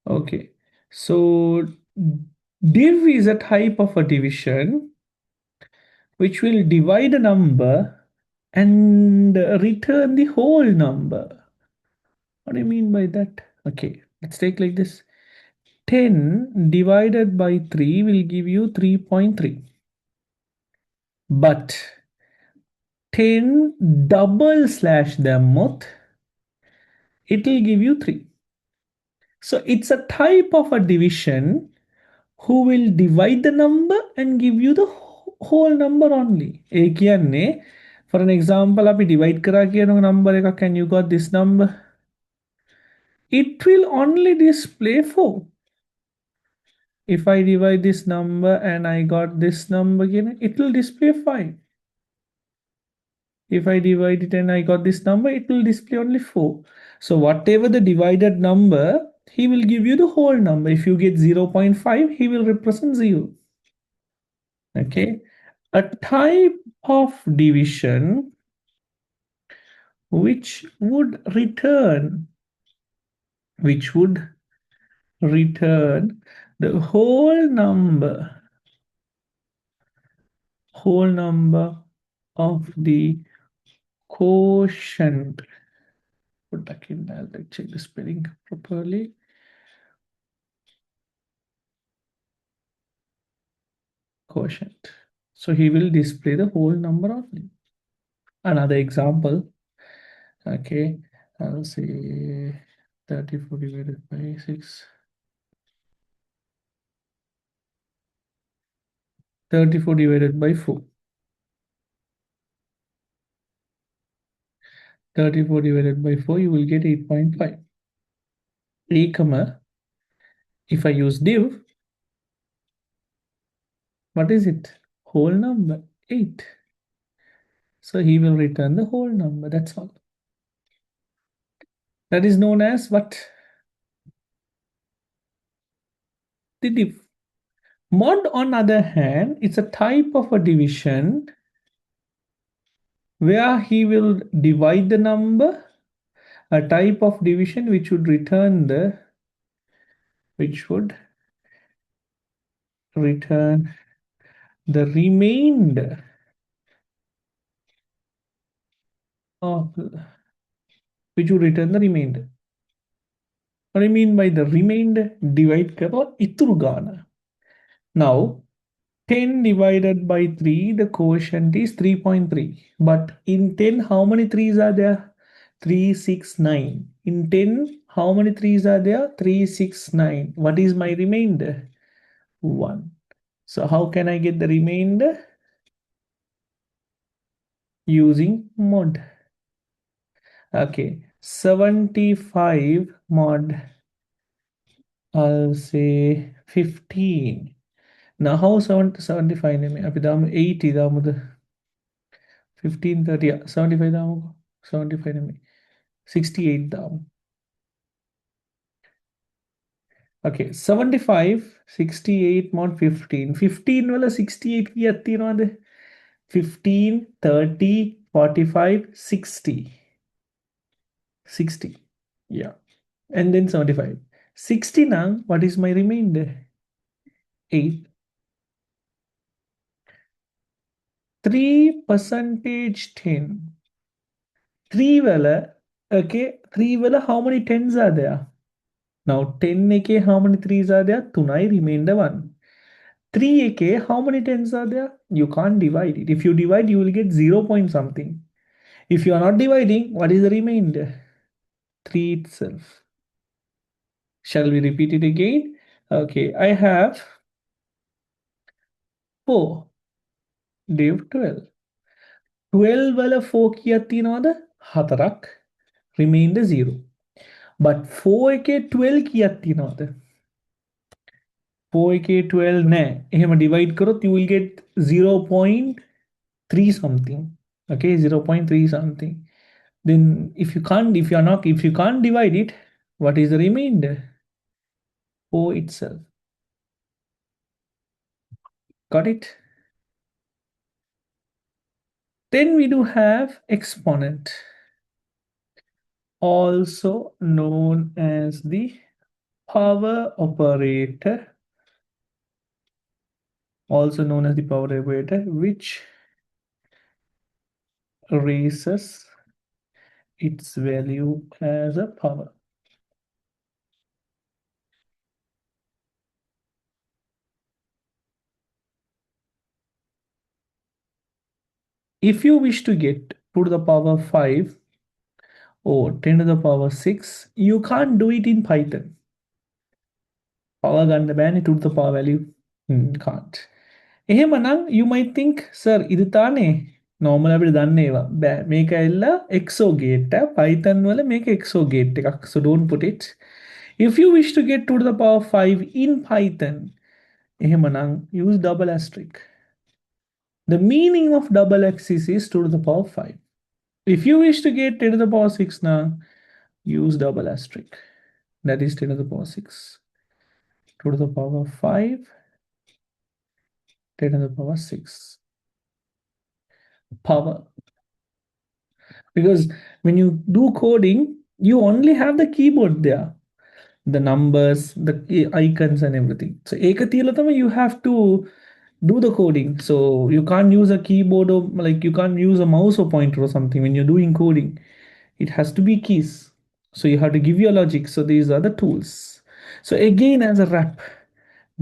Okay. So div is a type of a division which will divide a number and return the whole number. What do you mean by that? Okay, let's take like this. 10 divided by 3 will give you 3.3. But 10 double slash them both, it will give you 3. So it's a type of a division who will divide the number and give you the whole number only. For an example, आप divide करा के number can you got this number? It will only display 4. If I divide this number and I got this number again, it will display 5. If I divide it and I got this number, it will display only 4. So whatever the divided number, he will give you the whole number. If you get 0.5, he will represent 0. Okay. A type of division which would return, which would return the whole number whole number of the quotient. Put back in, I'll check the spelling properly. Quotient. So he will display the whole number only. Another example. Okay, I'll say 34 divided by 6. 34 divided by 4. 34 divided by 4, you will get 8.5. A comma, if I use div, what is it? Whole number, 8. So he will return the whole number, that's all. That is known as what? The div. Mod, on other hand, it's a type of a division where he will divide the number, a type of division which would return the remainder of which would return the remainder. What I mean by the remainder, divide karo iturugana. Now 10 divided by 3, the quotient is 3.3. But in 10, how many 3's are there? 3, 6, 9. In 10, how many 3's are there? 3, 6, 9. What is my remainder? 1. So how can I get the remainder? Using mod. Okay, 75 mod, I'll say 15. Now how 75 නෙමෙයි අපි දාමු 80 දාමුද 15 30 75 දාමුකෝ 75 නෙමෙයි 68 දාමු. Okay, 75 68 mod 15 15 වල 68 කීයක් තියෙනවද? 15 30 45 60 60, yeah, and then 75 60. Now what is my remainder? 8. 3 percentage 10. 3 vela, okay, 3 vela, how many 10s are there? Now 10 eke how many 3s are there? 2 remainder 1. 3 eke how many 10s are there? You can't divide it. If you divide, you will get 0 point something. If you are not dividing, what is the remainder? 3 itself. Shall we repeat it again? Okay, I have 4 div 12. 12 වල 4 කීයක් තියෙනවද? 4ක්. Remainder 0. But 4 එකේ 12 කීයක් තියෙනවද? 4 එකේ 12 නෑ. එහෙම divide කරොත් you will get 0.3 something. Okay, 0.3 something. Then if you can't divide it, what is the remainder? 4 itself. Got it? Then we do have exponent, also known as the power operator, which raises its value as a power. If you wish to get 2 to the power 5 or 10 to the power 6, you can't do it in Python. Power ගන්න බෑනේ 2 to the power value. Can't. එහෙමනම් you might think, sir, இது தானே normal අපිට දන්න ඒවා. බෑ. මේක ඇවිල්ලා exo gate එක. Python වල මේක exo gate එකක්. So don't put it. If you wish to get 2 to the power 5 in Python, එහෙමනම් use double asterisk. The meaning of double axis is 2 to the power 5. If you wish to get 10 to the power 6 now, use double asterisk. That is 10 to the power 6. 2 to the power 5, 10 to the power 6. Power. Because when you do coding, you only have the keyboard there. The numbers, the icons and everything. So, you have to do the coding. So you can't use a keyboard or like you can't use a mouse or pointer or something when you're doing coding. It has to be keys. So you have to give your logic. So these are the tools. So again, as a wrap,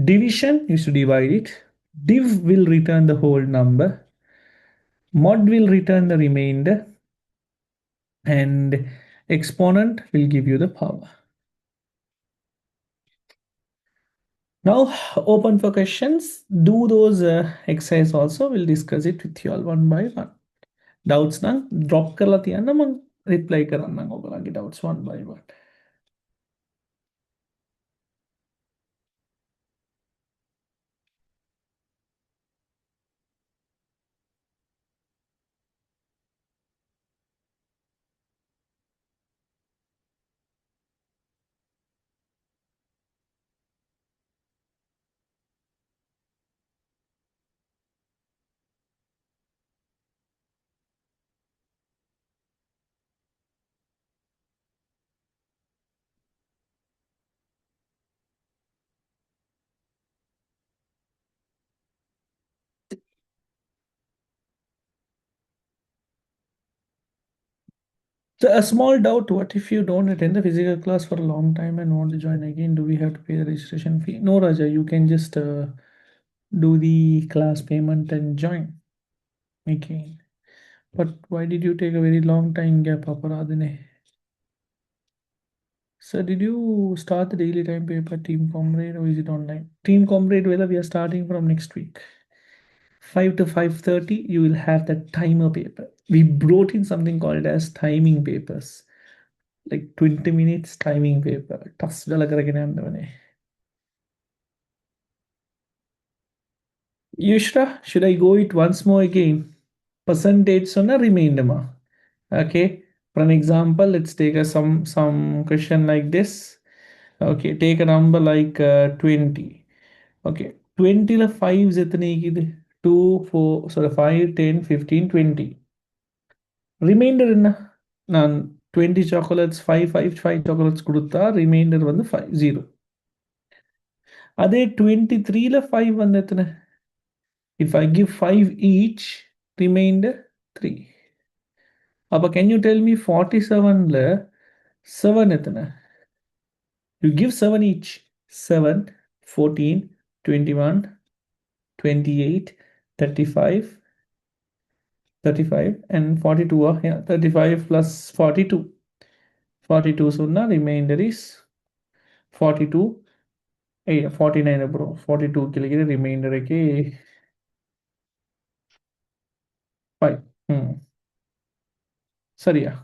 division is to divide it. Div will return the whole number. Mod will return the remainder. And exponent will give you the power. Now open for questions. Do those exercise also. We'll discuss it with you all one by one. Doubts na drop कर लाती है ना मग reply कराना होगा लगे doubts one by one. So a small doubt, what if you don't attend the physical class for a long time and want to join again? Do we have to pay the registration fee? No, Raja, you can just do the class payment and join again. But why did you take a very long time gap, Aparadine? So did you start the daily time paper Team Comrade or is it online? Team Comrade, whether we are starting from next week. 5 to 5:30, you will have the timer paper. We brought in something called as timing papers, like 20 minutes timing paper. Tough. Yushra, should I go it once more again? Percentage on a remainder ma. Okay. For an example, let's take a some question like this. Okay, take a number like 20. Okay, 20 la 5 जितने की 2 4 sorry 5 10 15 20. Remainder என்ன நான் 20 chocolates 5 chocolates கொடுத்தா remainder வந்து 5 0. அதே 23ல 5 வந்து எத்தனை? If I give 5 each, remainder 3. அப்ப can you tell me 47ல 7 எத்தனை? You give 7 each. 7, 14, 21, 28, 35, 35 and 42 are here. 35 plus 42. 42 so now remainder is 42. 49 bro. 42 के लिए remainder है कि 5. சரியா?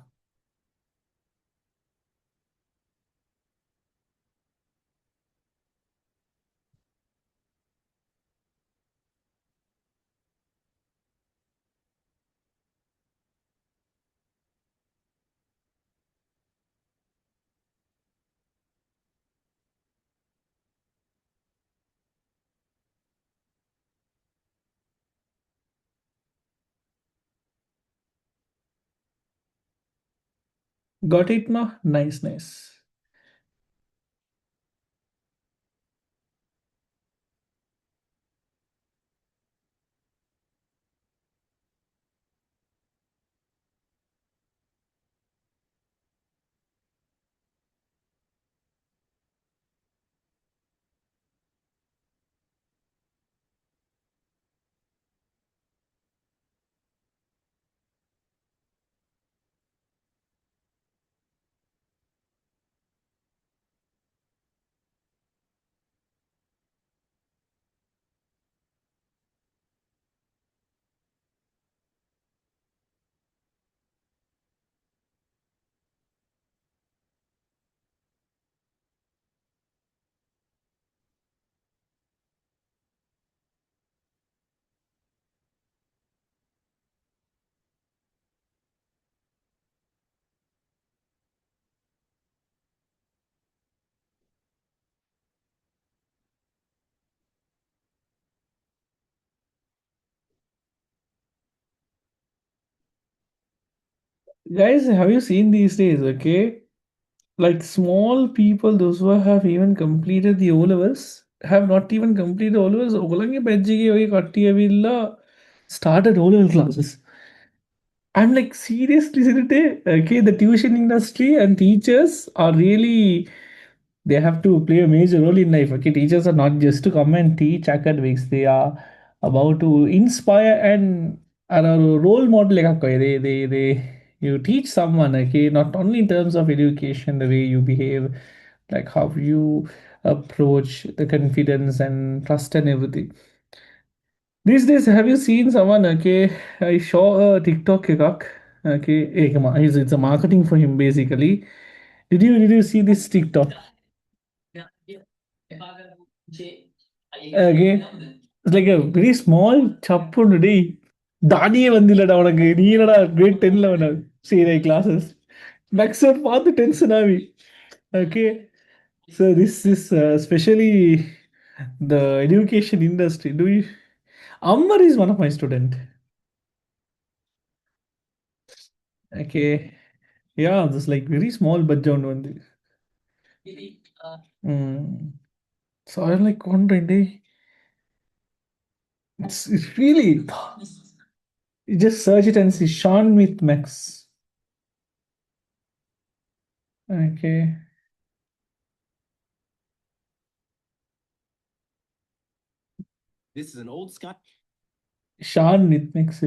Got it ma? Nice, nice. Guys, have you seen these days? Okay, like small people, those who have even completed the O levels, have not even completed always Olange Benjigi Katia started all classes. I'm like, seriously, isn't it? Okay, the tuition industry and teachers are really, they have to play a major role in life. Okay, teachers are not just to come and teach academics, they are about to inspire and are a role model. Like, okay, you teach someone, okay, not only in terms of education, the way you behave, like how you approach the confidence and trust and everything. These days, have you seen someone? Okay, I saw a TikTok kak. Okay, it's a marketing for him basically. Did you see this TikTok? Okay, it's like a very small chappu today. தாடியே வந்தில்லடா உனக்கு நீ என்னடா great 10ல வேணா செய்யற classes maximum பார்த்து tension ஆவி okay. So this is especially the education industry. Do you Ammar is one of my student. Okay. Yeah, this like very small budget one. Mm. So I'm like wondering, it's really you just search it and see Sean with Max. Okay. Sean with Max.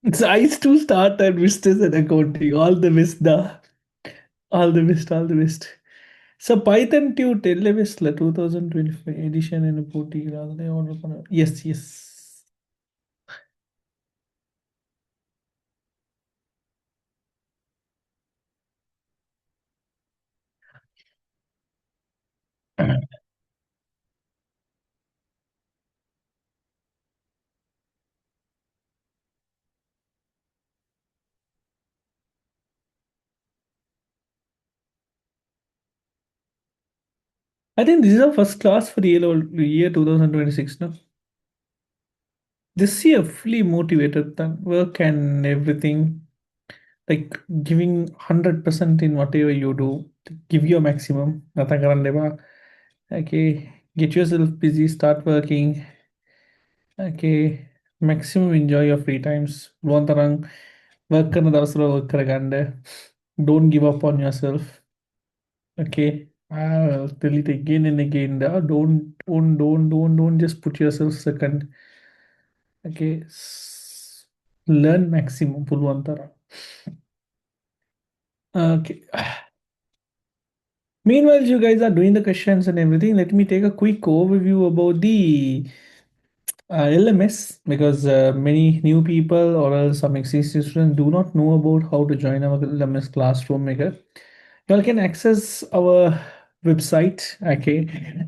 It's nice to start and business and accounting. All the best, da. All the best, all the best. So Python too televist la 2025 edition and போட்டி அதுல order பண்ண. Yes, yes. I think this is our first class for the year 2026, no? This year fully motivated than work and everything. Like giving 100% in whatever you do. Give your maximum. Nathan Karandeva. Okay. Get yourself busy, start working. Okay. Maximum enjoy your free times. Luantarang work karna davasara work karagande. Don't give up on yourself. Okay. I'll tell it again and again. Don't just put yourself second. Okay. Learn maximum. Pulvantara. Okay. Meanwhile, you guys are doing the questions and everything. Let me take a quick overview about the LMS because many new people or else some existing students do not know about how to join our LMS classroom maker. You all can access our website, okay,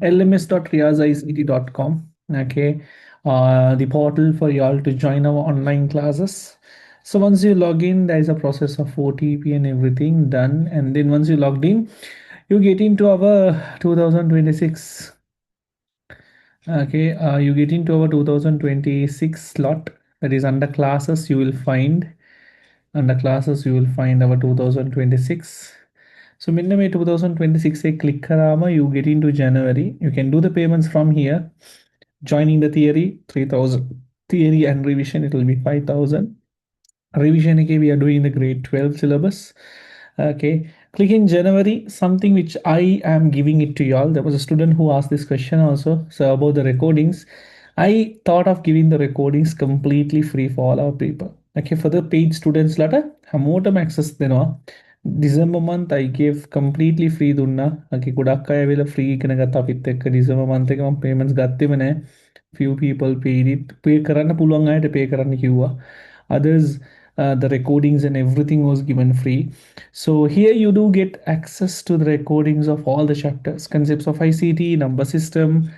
lms.riyazict.com, okay, the portal for you all to join our online classes. So once you log in, there is a process of OTP and everything done, and then once you logged in, you get into our 2026. Okay, you get into our 2026 slot that is under classes. You will find under classes you will find our 2026. So minimum 2026 say click karama, you get into January. You can do the payments from here. Joining the theory 3000. Theory and revision it will be 5000. Revision again we are doing the grade 12 syllabus. Okay, click in January, something which I am giving it to y'all. There was a student who asked this question also. So about the recordings, I thought of giving the recordings completely free for all our people. Okay, for the paid students letter, modem access deno. December month I gave completely free dunna. Okay, kudakaya vela free kanagata pitek December month ke payments gatte mane. Few people paid it. Pay karana pulwanga to pay karana kiwa. Others the recordings and everything was given free. So here you do get access to the recordings of all the chapters, concepts of ICT, number system,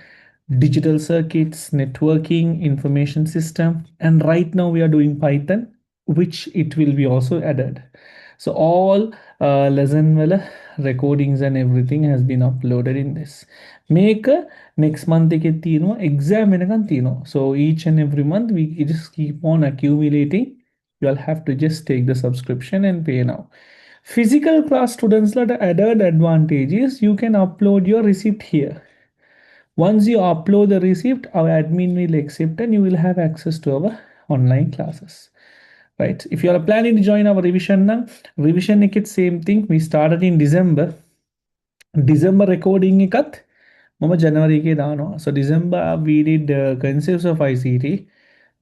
digital circuits, networking, information system, and right now we are doing Python, which it will be also added. So all lesson well recordings and everything has been uploaded in this. Make next month ke tino exam enakan tino. So each and every month we just keep on accumulating. You'll have to just take the subscription and pay now. Physical class students that added advantage is you can upload your receipt here. Once you upload the receipt, our admin will accept and you will have access to our online classes. Right? If you are planning to join our revision now, revision it same thing. We started in December. December recording ikat Mama January ke dano. So December we did concepts of ICT.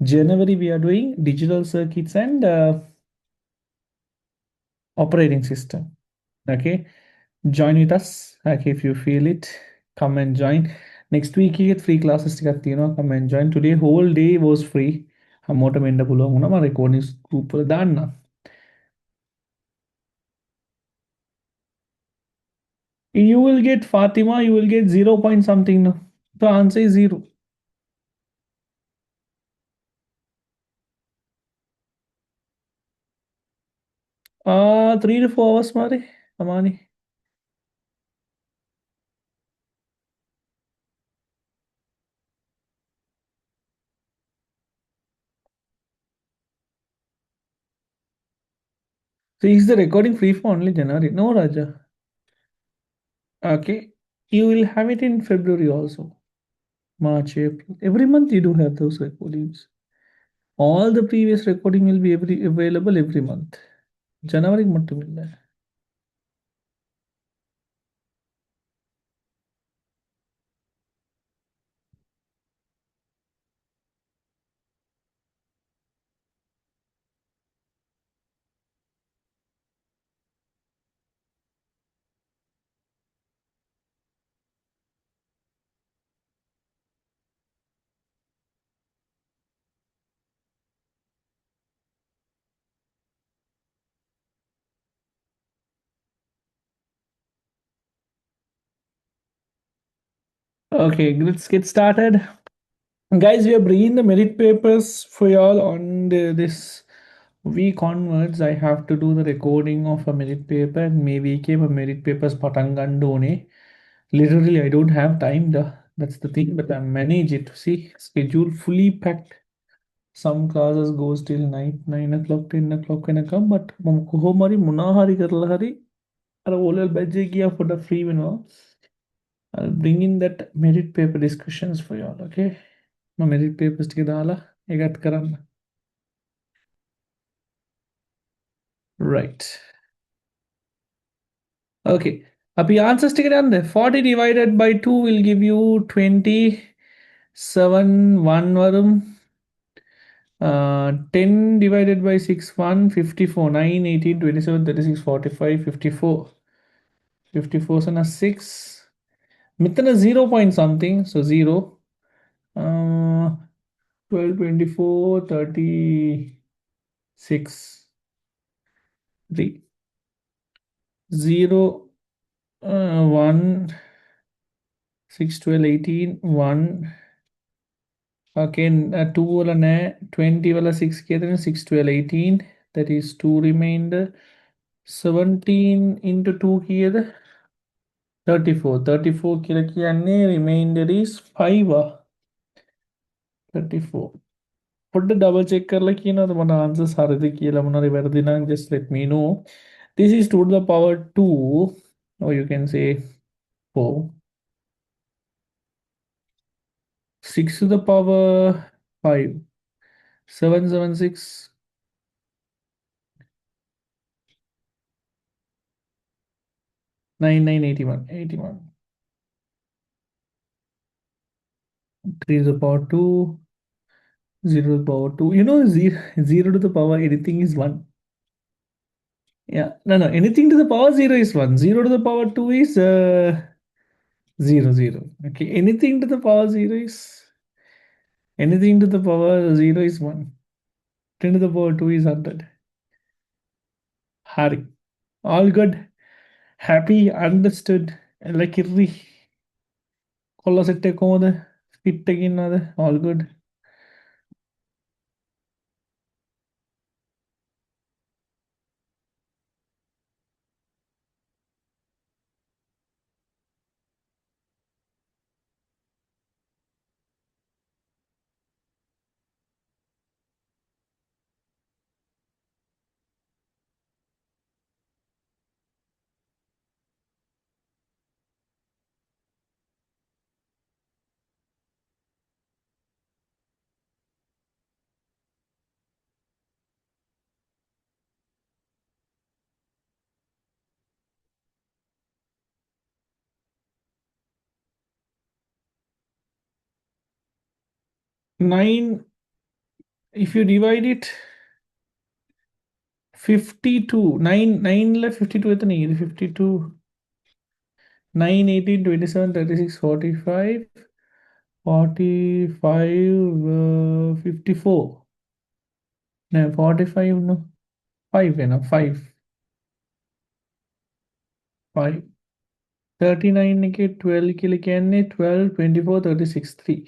January we are doing digital circuits and operating system. Okay, join with us. Okay, if you feel it, come and join. Next week you get free classes. Come and join. Today whole day was free. Hamota menda pulo muna ma recording group dana. You will get Fatima. You will get 0 point something. No, the answer is zero. 3 to 4 hours, Mari. Amani. So is the recording free for only January? No, Raja. Okay, you will have it in February also. March, April. Every month you do have those recordings. All the previous recording will be available every month. January மட்டுமில்ல. Okay, let's get started. Guys, we are bringing the merit papers for y'all on this week onwards. I have to do the recording of a merit paper and maybe keep a merit papers patangandone. Literally, I don't have time. That's the thing, but I manage it. See, schedule fully packed. Some classes goes till night 9 o'clock, 10 o'clock can come, but home munahari karla hari. Or for the free, I'll bring in that merit paper discussions for y'all, okay? My merit papers tikidala, egat karan. Right. Okay. Api answers tikidande. 40 divided by 2 will give you 27 1 varum. 10 divided by 6 1 54 9 18 27 36 45 54 54 sana 6 mitana 0 point something so 0 uh, 12 24 36 3 0 1 6 12 18 1 okay 2 wala ne 20 wala 6 ke 6 12 18 that is 2 remainder 17 into 2 kiye 34 34 කියලා කියන්නේ remainder is 5 34 පොඩ්ඩ double check කරලා කියනවාද මොන answers හරිද කියලා මොනවාරි වැරදි නම් just let me know. This is 2 to the power 2 or you can say 4 6 to the power 5 776 9981 81 3 to the power 2 0 to the power 2 0, 0 to the power anything is 1. Yeah, no, anything to the power 0 is 1. 0 to the power 2 is 0 0. Okay, anything to the power 0 is 1. 10 to the power 2 is 100. Hari. All good. Happy, understood. Like irri. Kolla sette komode. Fit again. All good. 9, if you divide it, 52, 9, 9 left 52 with an 52, 9, 18, 27, 36, 45, 45, 54. No, 45, no, 5, you know, 5, 5. 39 के 12 के लिए क्या है 12 24 36 3.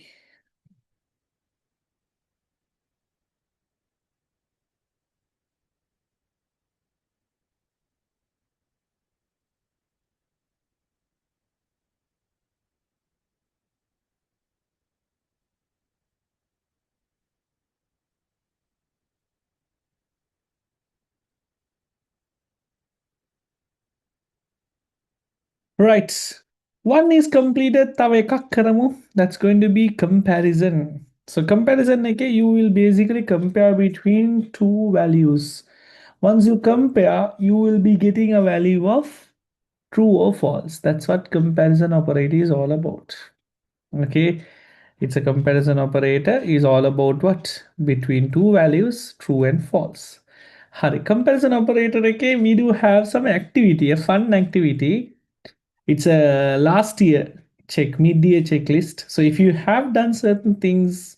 Right. One is completed. तब एक करूँ. That's going to be comparison. So comparison okay, you will basically compare between two values. Once you compare, you will be getting a value of true or false. That's what comparison operator is all about. Okay. It's a comparison operator is all about what? Between two values, true and false. Hari, comparison operator, okay, we do have some activity, a fun activity. It's a last year check, mid-year checklist. So if you have done certain things,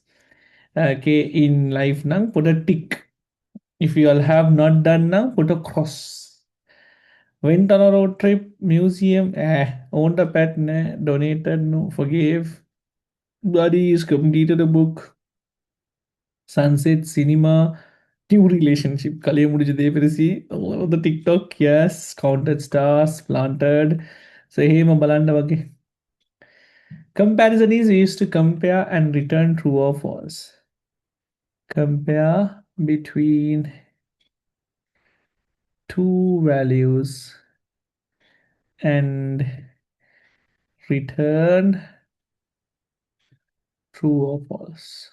okay, in life now, put a tick. If you all have not done now, put a cross. Went on a road trip, museum, owned a pet, donated, no, forgave. Buddies completed a book, sunset, cinema, new relationship. Kaliya mudijade perisi. All of the TikTok, yes, counted stars, planted. So hey, balanda wage. Comparison is used to compare and return true or false. Compare between two values and return true or false.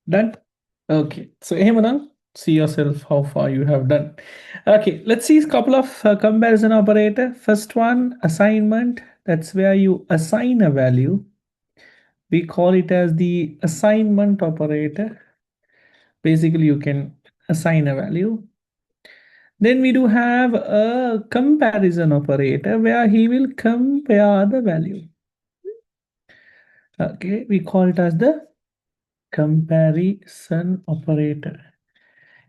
Done? Okay. So, hey, Manan, see yourself how far you have done. Okay, let's see a couple of comparison operator. First one, assignment. That's where you assign a value. We call it as the assignment operator. Basically, you can assign a value. Then we do have a comparison operator where he will compare the value. Okay, we call it as the comparison operator.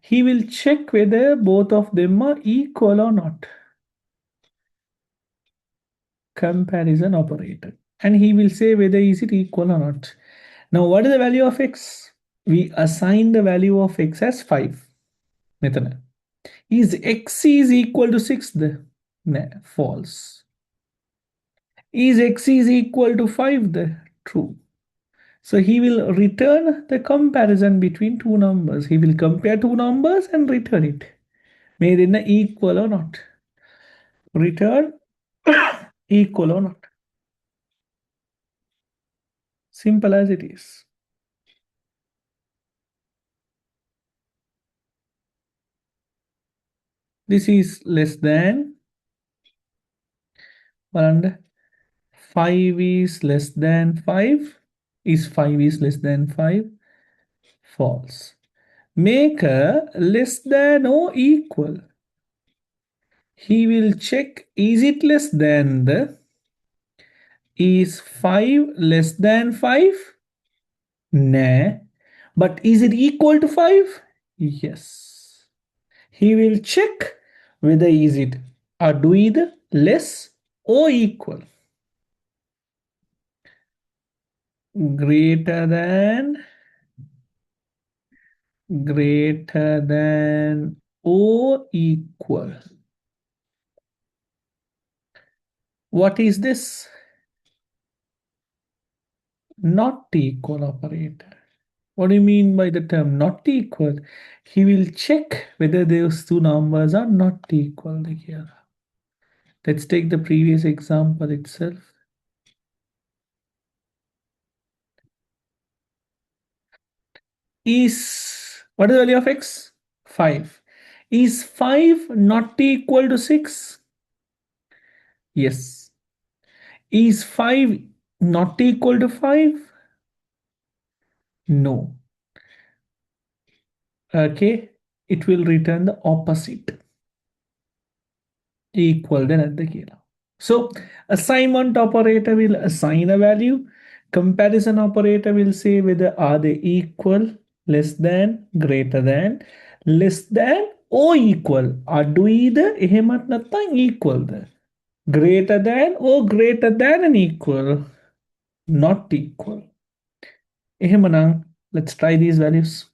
He will check whether both of them are equal or not. Comparison operator. And he will say whether is it equal or not. Now, what is the value of x? We assign the value of x as 5. Methana. Is x is equal to 6? No, false. Is x is equal to 5? True. So he will return the comparison between two numbers. He will compare two numbers and return it. May they equal or not. Return equal or not. Simple as it is. This is less than and 5 is less than 5. Is 5 is less than 5? False. Make a less than or equal. He will check is it less than the is 5 less than 5? Nah. But is it equal to 5? Yes. He will check whether is it a do either less or equal. Greater than greater than or equal. What is this? Not equal operator. What do you mean by the term not equal? He will check whether those two numbers are not equal here. Let's take the previous example itself. Is what is the value of x? 5. Is 5 not equal to 6? Yes. Is 5 not equal to 5? No. Okay. It will return the opposite. Equal than at the key. So assignment operator will assign a value. Comparison operator will say whether are they equal, less than, greater than, less than or equal. අඩුයිද එහෙමත් නැත්නම් equal the? Greater than or greater than and equal. Not equal. එහෙමනම් let's try these values.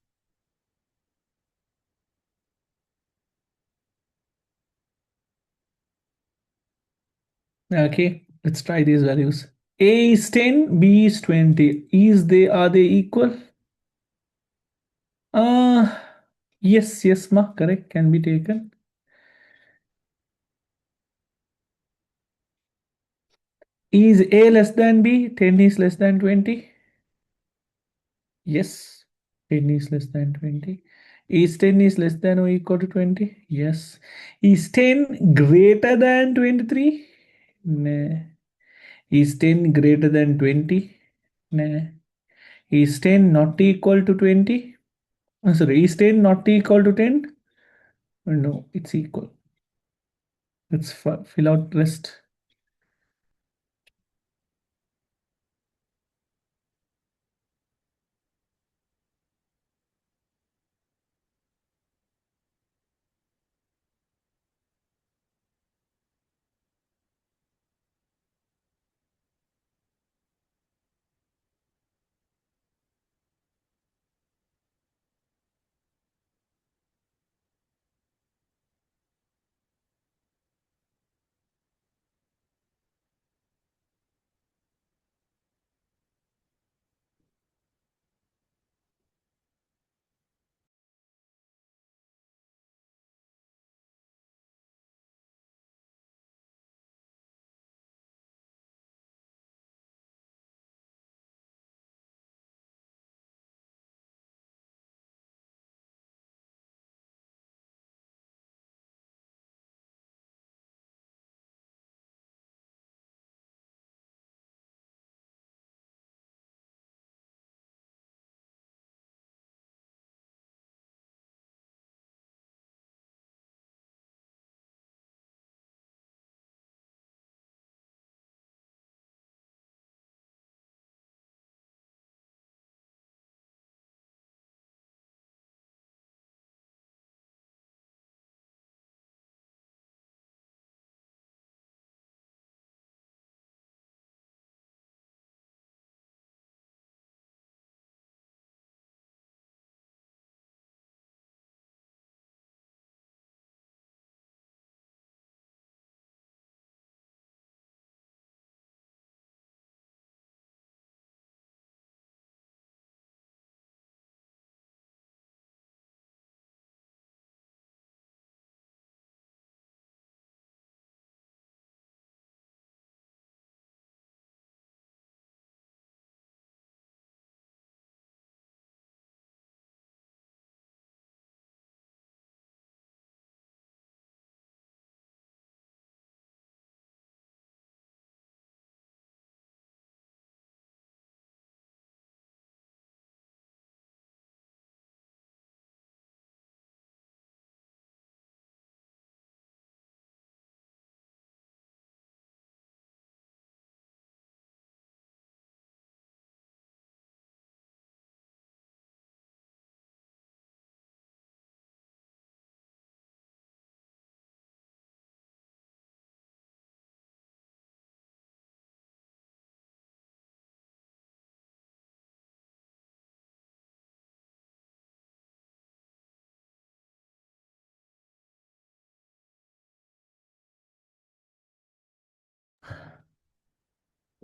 Okay, let's try these values. A is 10, B is 20. Are they equal? Uh yes, yes, ma, correct, can be taken. Is A less than B? 10 is less than 20? Yes, 10 is less than 20. Is 10 is less than or equal to 20? Yes. Is 10 greater than 23? Nah. Is 10 greater than 20? Nah. Is 10 not equal to 20? Sorry, is 10 not equal to 10? No, it's equal. Let's fill out rest.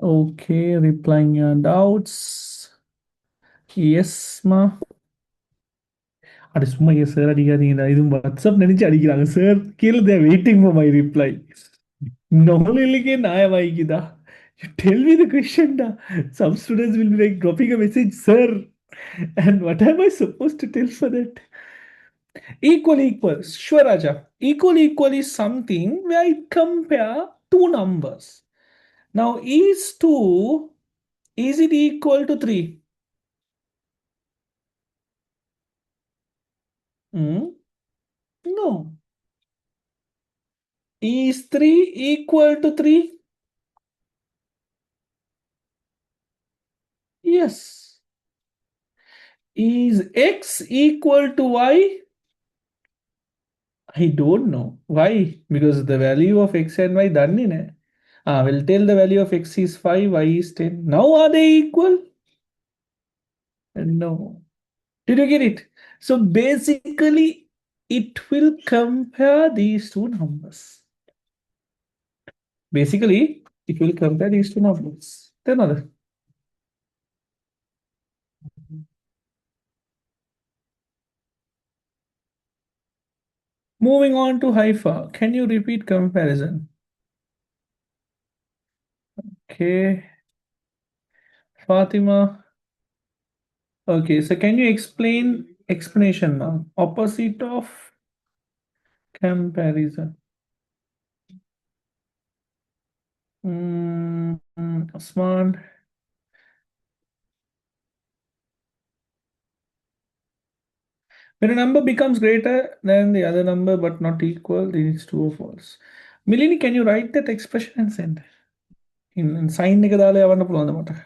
Okay, replying your doubts. Yes, ma. அட சும்மா ஏன் sir அடிக்காதீங்கடா இது WhatsApp நினைச்சு அடிக்கிறாங்க sir கீழே தேர் waiting for my reply நம்மளுக்கே நியாயமாயிக்குதா you tell me the question da some students will be like dropping a message sir and what am I supposed to tell for that equal sure Raja equal is something where I compare two numbers now is it equal to 3 Hmm? No. Is 3 equal to 3? Yes. Is x equal to y? I don't know. Why? Because the value of x and y done in it. We'll tell the value of x is 5, y is 10. Now are they equal? No. Did you get it? So basically, it will compare these two numbers. Basically, it will compare these two numbers. Then other. Moving on to Haifa. Can you repeat comparison? Okay, Fatima. Okay, so can you explain explanation now? Opposite of comparison. Usman. When a number becomes greater than the other number but not equal, then it's true or false. Milini, can you write that expression and send? In sign nikadale avana pulanda.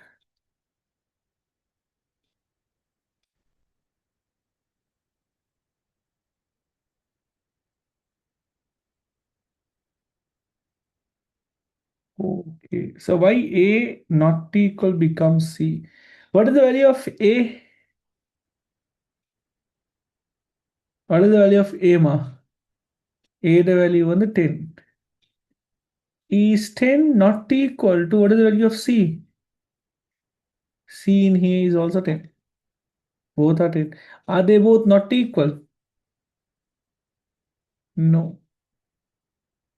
Okay, so why A not equal becomes C? What is the value of A? What is the value of A ma? A the value on the 10. Is 10 not equal to what is the value of C? C in here is also 10. Both are 10. Are they both not equal? No.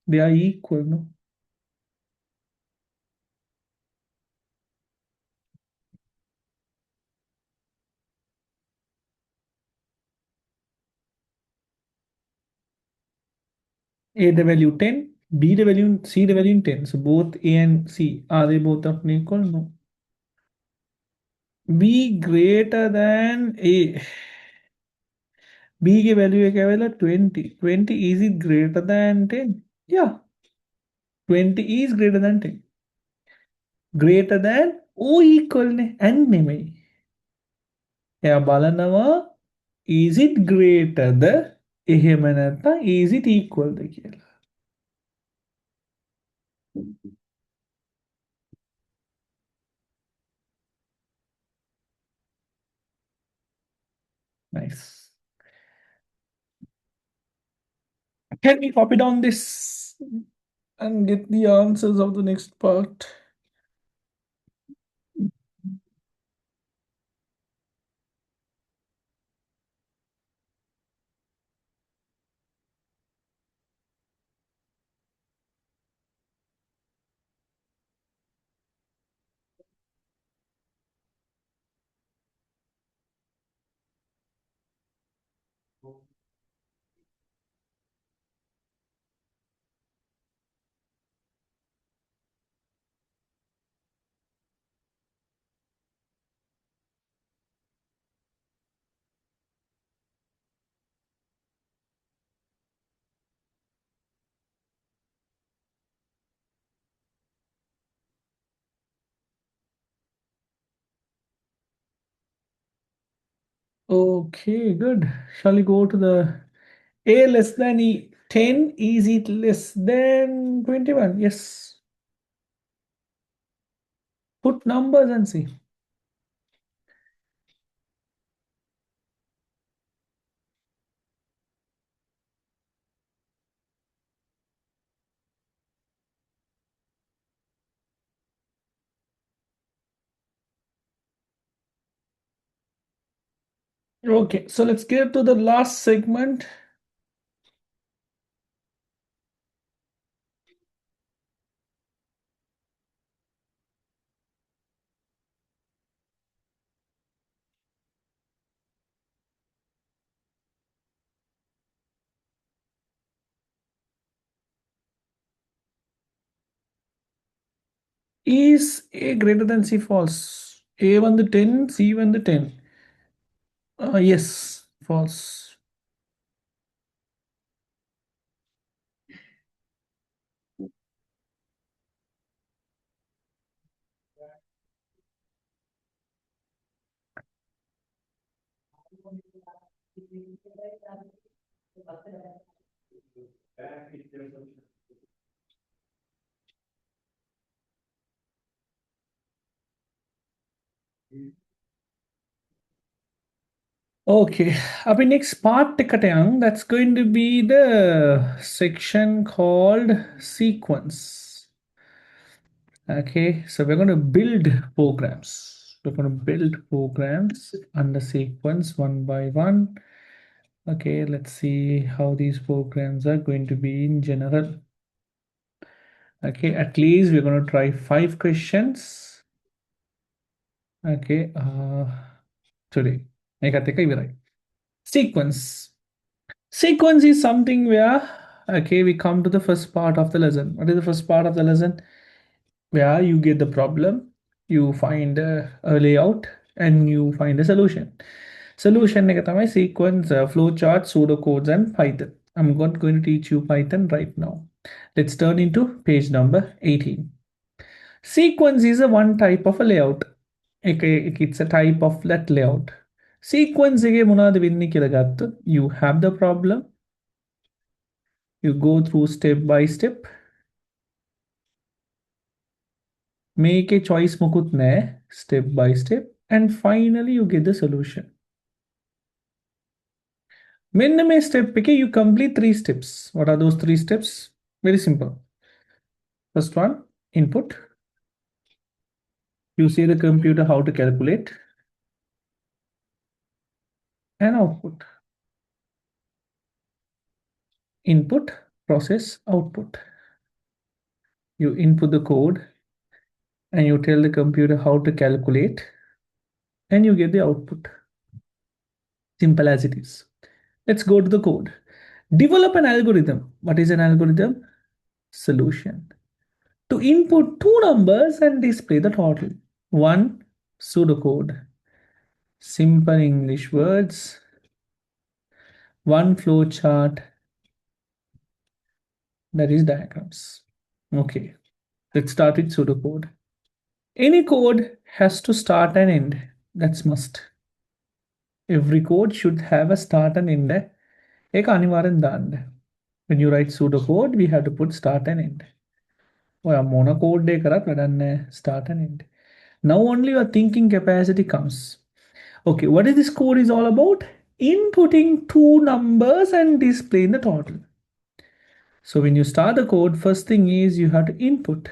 They are equal, no? A the value 10, B the value, C the value 10. So both A and C, are they both not equal? No. B greater than A. B की value है क्या वाला 20. 20 is it greater than 10? Yeah, 20 is greater than 10. Greater than O equal ne and neme. Yeah, balanava is it greater the එහෙම නැත්නම් is it equal ද කියලා. Nice. Can we copy down this and get the answers of the next part? Okay, good. Shall we go to the A less than E? 10 is it less than 21? Yes. Put numbers and see. Okay, so let's get to the last segment. Is A greater than C false? A one the 10, C one the 10. Yes, false. Okay, our next part Tekatayang, that's going to be the section called sequence. Okay, so we're going to build programs. We're going to build programs under sequence one by one. Okay, let's see how these programs are going to be in general. Okay, at least we're going to try 5 questions. Okay, today. Right. Sequence. Sequence is something where, okay, we come to the first part of the lesson. What is the first part of the lesson? Where you get the problem, you find a layout, and you find a solution. Solution my sequence, flowchart, pseudocodes, and Python. I'm not going to teach you Python right now. Let's turn into page number 18. Sequence is a one type of a layout. It's a type of that layout. Sequence ಗೆ ಮುನಾದ ವಿನ್ನಿಕ್ಕಿಲಗತ್ತು. You have the problem, you go through step by step, make a choice mukutne step by step, and finally you get the solution. Minimum step okay, you complete 3 steps. What are those 3 steps? Very simple. First one, input. You see the computer how to calculate, and output. Input, process, output. You input the code and you tell the computer how to calculate, and you get the output. Simple as it is. Let's go to the code. Develop an algorithm. What is an algorithm? Solution. To input 2 numbers and display the total. One, pseudocode. Simple English words. One flow chart, that is diagrams. Okay, let's start with pseudocode. Any code has to start and end. That's must. Every code should have a start and end. एक अनिवार्य दांड. When you write pseudocode, we have to put start and end. Well, monocode de karat start and end. Now only your thinking capacity comes. Okay, what is this code is all about? Inputting 2 numbers and displaying the total. So when you start the code, first thing is you have to input.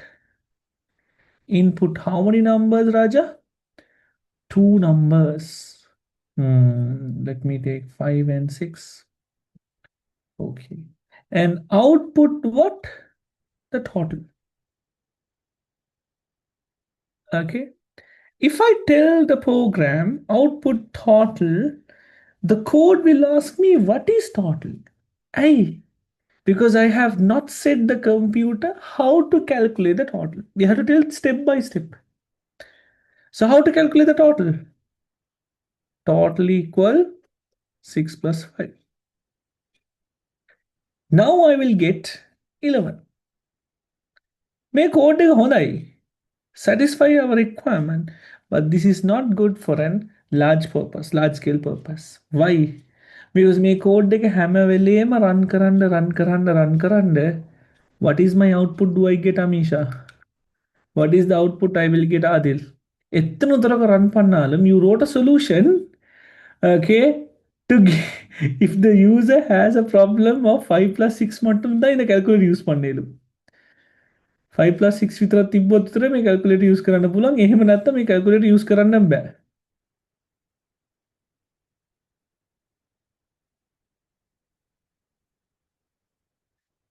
Input how many numbers, Raja? 2 numbers. Let me take 5 and 6. Okay. And output what? The total. Okay. If I tell the program output total, the code will ask me what is total. I Because I have not set the computer how to calculate the total. We have to tell step by step. So how to calculate the total? Total equal 6 plus 5. Now I will get 11. Make code honai satisfy our requirement, but this is not good for an large scale purpose. Why? Because my code deke hammer run karande. What is my output do I get, Amisha? What is the output I will get, Adil? எத்தனை தடவை run பண்ணாலும் you wrote a solution, okay, to if the user has a problem of 5 plus 6 மட்டும்தான் இந்த calculator use பண்ணேலும் 5 plus 6 විතර තිබ්බොත් විතර මේ calculator use කරන්න පුළුවන්. එහෙම නැත්නම් මේ calculator use කරන්න බෑ.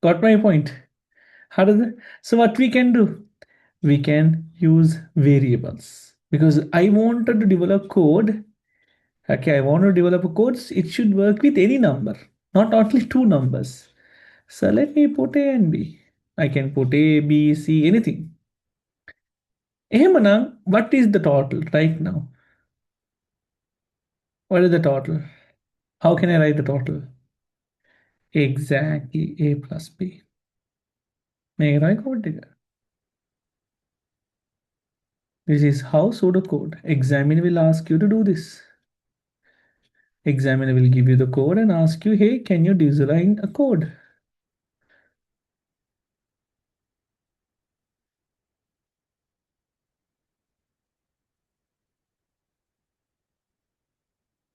Got my point? How does it? So what we can do? We can use variables because I wanted to develop code. Okay, I want to develop a code. It should work with any number, not only two numbers. So let me put A and B. I can put A, B, C, anything. Ehemana, what is the total right now? What is the total? How can I write the total? Exactly A plus B. May I write code digger? This is how pseudocode. Examiner will ask you to do this. Examiner will give you the code and ask you, hey, can you design a code?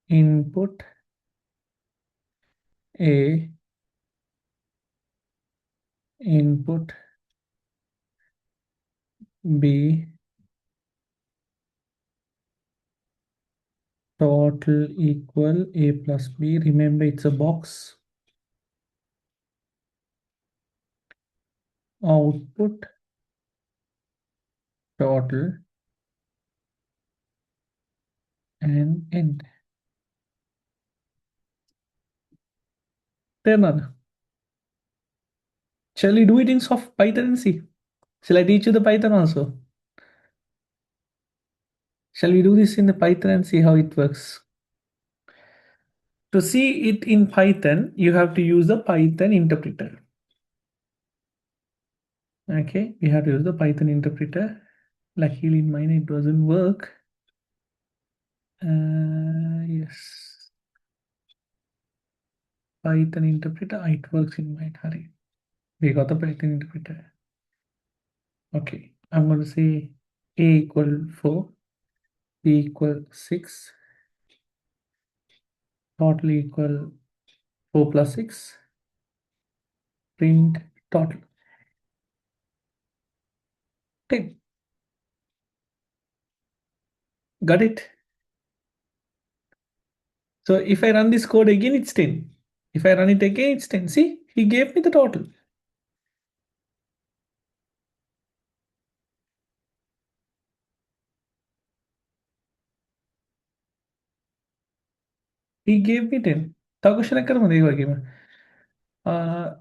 Input A, input B, total equal A plus B. Remember, it's a box. Output total and end. Then, shall we do it in soft Python and see? Shall I teach you the Python also? Shall we do this in the Python and see how it works? To see it in Python, you have to use the Python interpreter. Okay, we have to use the Python interpreter. Luckily in mine it doesn't work. Yes, Python interpreter, it works in mine. Hurry, we got the Python interpreter. Okay, I'm going to say A equal 4, B equal 6, total equal 4 plus 6, print total 10. Got it? So if I run this code again, it's 10. If I run it again, it's 10. See, he gave me the total. He gave me 10. Tao question kar mo dekho game.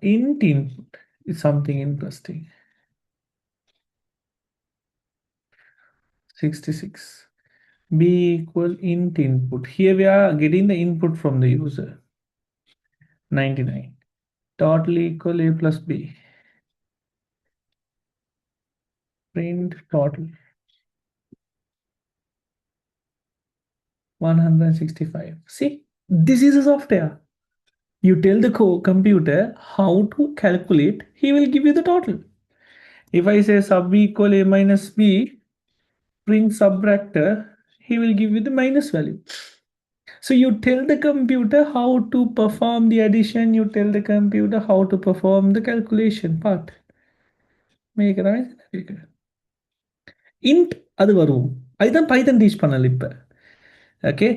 Int input is something interesting. 66. B equal int input. Here we are getting the input from the user. 99. Total equal A plus B. Print total. 165. See, this is a software. You tell the computer how to calculate, he will give you the total. If I say sub b equal A minus B, print subtractor, he will give you the minus value. So you tell the computer how to perform the addition, you tell the computer how to perform the calculation part. Make it int அது வரும் அதுதான் பைத்தன் teach பண்ணல இப்ப okay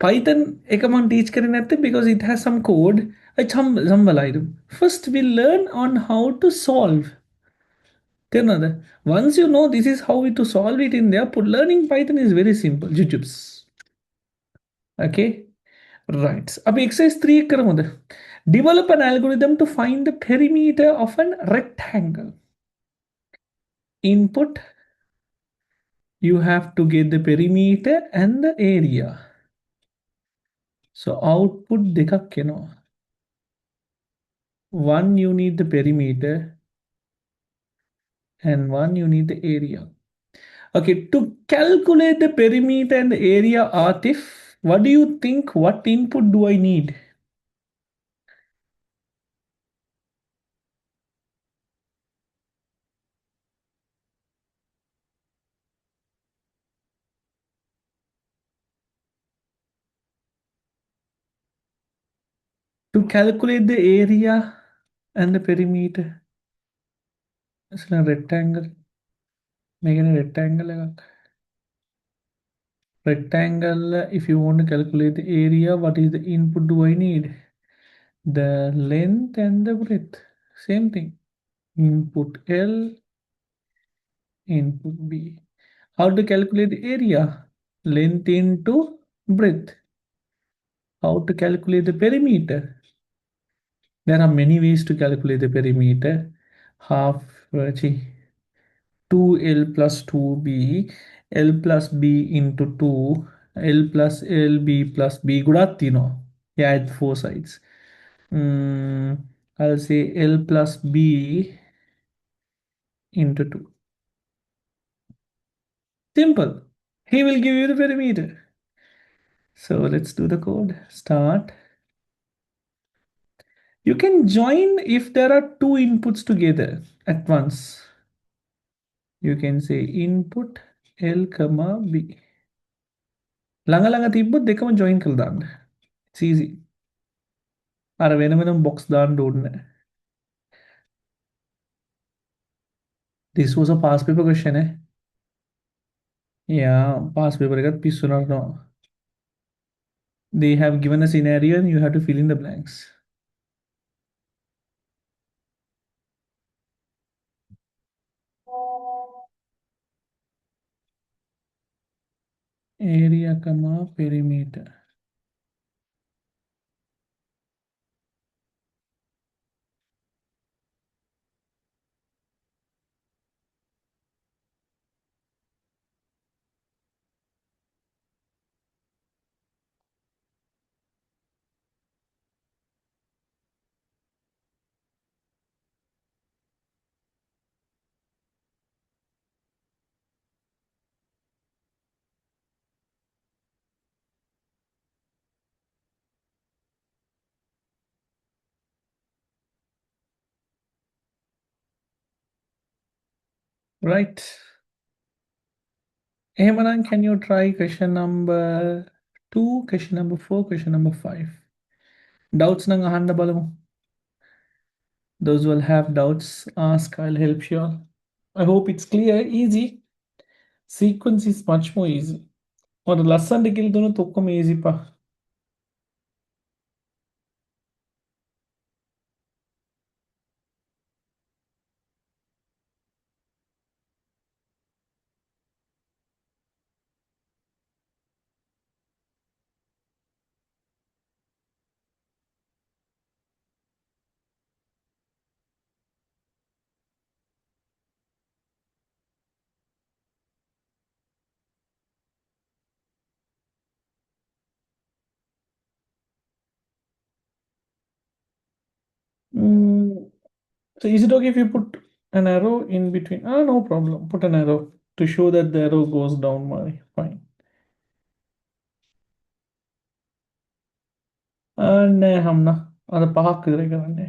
python ekam teach karinathu because it has some code sambalaidum first we learn on how to solve then once you know this is how to solve it in there put learning python is very simple jujubs okay right अब exercise 3 करो develop an algorithm to find the perimeter of an rectangle input you have to get the perimeter and the area. So output देखा क्या one you need the perimeter and one you need the area. Okay, to calculate the perimeter and the area, Atif, what do you think? What input do I need? To calculate the area and the perimeter. It's a rectangle. Make a rectangle. Rectangle, if you want to calculate the area, what is the input do I need? The length and the breadth. Same thing. Input L, input B. How to calculate the area? Length into breadth. How to calculate the perimeter? There are many ways to calculate the perimeter. Half, gee, 2L plus 2B, L plus B into 2, L plus L, B plus B. Gudattino. Yeah, at four sides. Mm, I'll say L plus B into 2. Simple. He will give you the perimeter. So let's do the code. Start. You can join if there are two inputs together at once. You can say input L comma B. Langa langa තිබ්බොත් දෙකම join කරලා දාන්න. It's easy. අර වෙන වෙනම box දාන්න ඕනේ නැහැ. This was a past paper question eh. Yeah, past paper එකත් පිස්සු නරනවා. They have given a scenario and you have to fill in the blanks. Area comma perimeter. Right. Hemanan, can you try question number 2, question number 4, question number 5? Doubts nang ahanda balamu. Those who will have doubts, ask. I'll help you all. I hope it's clear, easy. Sequence is much more easy. Or the lesson dekil dono tokkom easy pa. Mm, so is it okay if you put an arrow in between? Ah, no problem. Put an arrow to show that the arrow goes down. Fine. නෑ හම්නා අද පහක් විතර කරන්නේ.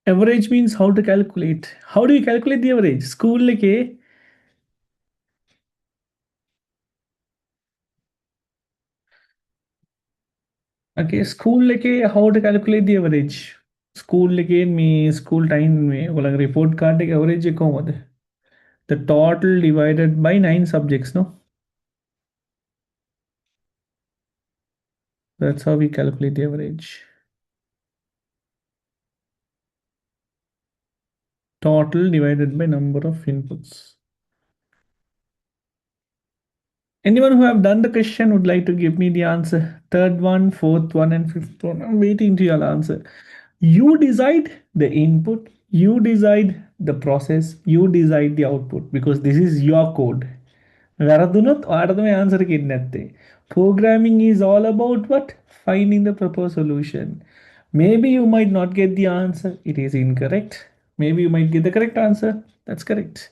Average means how to calculate. How do you calculate the average? School like okay, school like how to calculate the average? School like me school time में वो लग report card के average कौन होता है? The total divided by 9 subjects, no? That's how we calculate the average. Total divided by number of inputs. Anyone who have done the question would like to give me the answer. Third one, fourth one, and fifth one. I'm waiting to your answer. You decide the input, you decide the process, you decide the output because this is your code. Varadunat Ardame answer kinnette. Programming is all about what? Finding the proper solution. Maybe you might not get the answer, it is incorrect. Maybe you might get the correct answer, that's correct.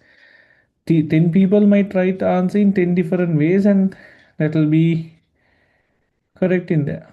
10 people might try to answer in 10 different ways, and that will be correct in there.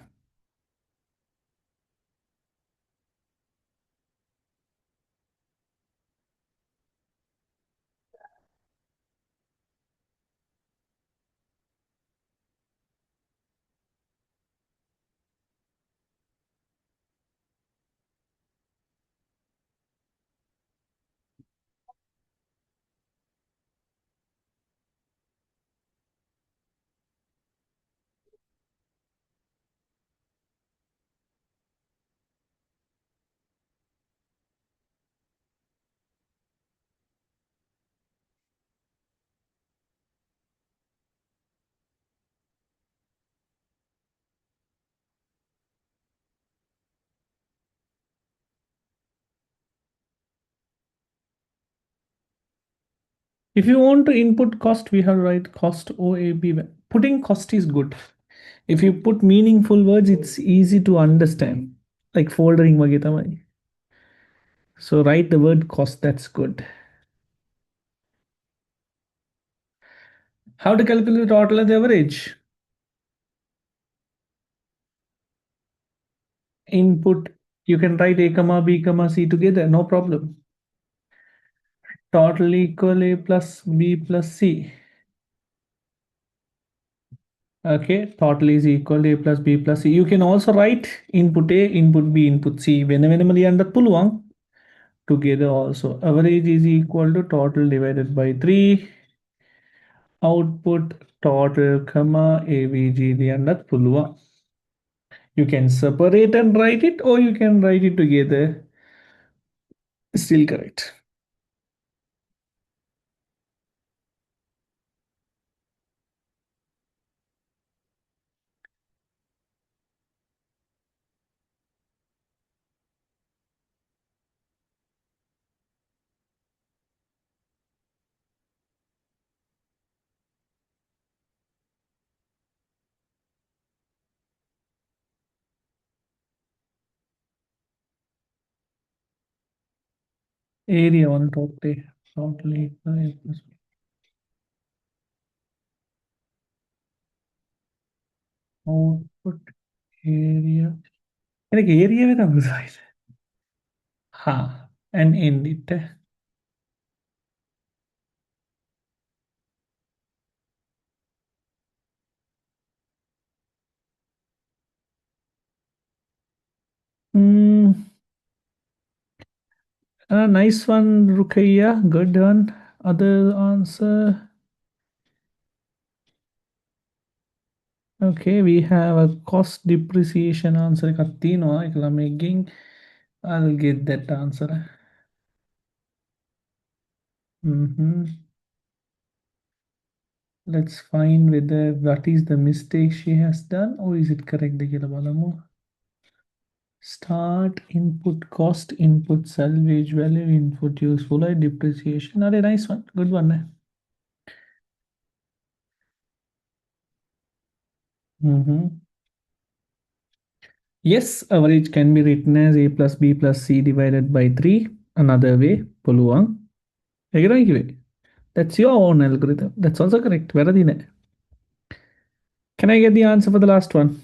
If you want to input cost, we have write cost OAB. Putting cost is good. If you put meaningful words, it's easy to understand. Like foldering Magitamai. So write the word cost, that's good. How to calculate the total and the average? Input, you can write A comma B comma C together, no problem. Total equal A plus B plus C. Okay, total is equal to A plus B plus C. You can also write input A, input B, input C. Whenever under pulwang together also. Average is equal to total divided by 3. Output total comma AVG the under pulwang. You can separate and write it, or you can write it together. Still correct. Area on total equal A plus output area. எனக்கு ஏரியாவே தான் புதுசாயிடுச்சு. Ha, and end it. Hmm. Nice one, Rukaiya. Good one. Other answer. Okay, we have a cost depreciation answer. Katino, making. I'll get that answer. Let's find whether what is the mistake she has done, or is it correct? Start input cost input salvage value input useful life depreciation. Are a nice one. Good one. Yes, average can be written as A plus B plus C divided by 3. Another way, Puluang. Way. That's your own algorithm. That's also correct. Veradine. Can I get the answer for the last one?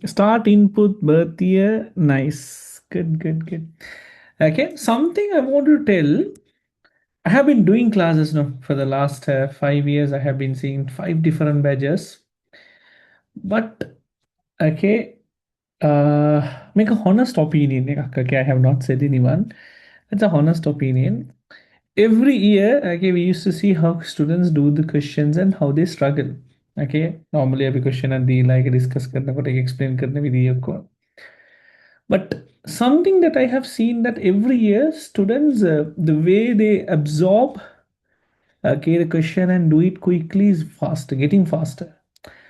Start input birth year. Nice. Good, good, good. Okay. Something I want to tell. I have been doing classes now for the last 5 years. I have been seeing five different badges. But okay, make a honest opinion. Okay, I have not said anyone. It's a honest opinion. Every year, okay, we used to see how students do the questions and how they struggle. Okay, normally every question and the like discuss करने को explain करने video को. But something that I have seen that every year students the way they absorb okay the question and do it quickly is faster, getting faster.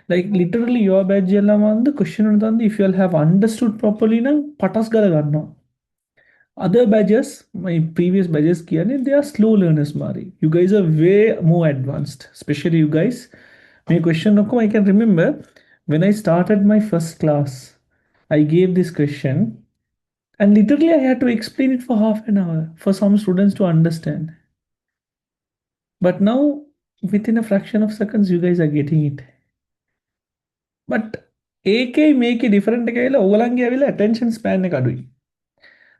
Like literally your batch எல்லாம் வந்து question வந்து if you all have understood properly ना பட்டாஸ் கதை காட்டணும். Other badges, my previous badges, they are slow learners. Mari. You guys are way more advanced, especially you guys. My question, I can remember when I started my first class, I gave this question and literally I had to explain it for half an hour for some students to understand. But now, within a fraction of seconds, you guys are getting it. But AK make a different attention span.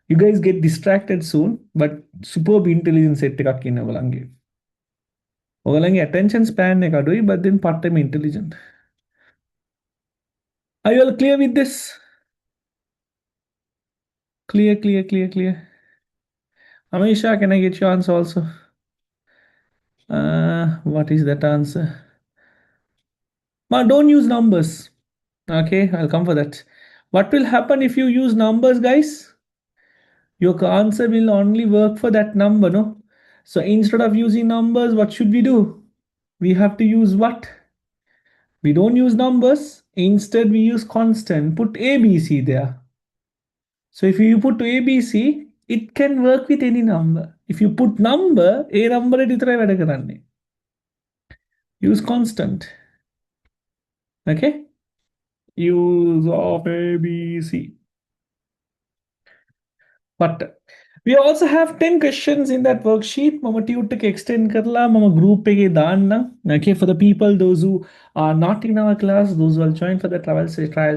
You guys get distracted soon, but superb intelligence set kakkina ogalange. Ogalange attention span ne kadui, but then part-time intelligent. Are you all clear with this? Clear, clear, clear, clear. Amisha, can I get your answer also? What is that answer? Ma, don't use numbers. Okay, I'll come for that. What will happen if you use numbers, guys? Your answer will only work for that number, no? So instead of using numbers, what should we do? We have to use what? We don't use numbers. Instead, we use constant. Put ABC there. So if you put ABC, it can work with any number. If you put number, a number it itra වැඩ කරන්නේ. Use constant. Okay? Use of ABC. But we also have 10 questions in that worksheet. Mama tutor extend karla, mama group pe danna. Okay, for the people, those who are not in our class, those who will join for the trial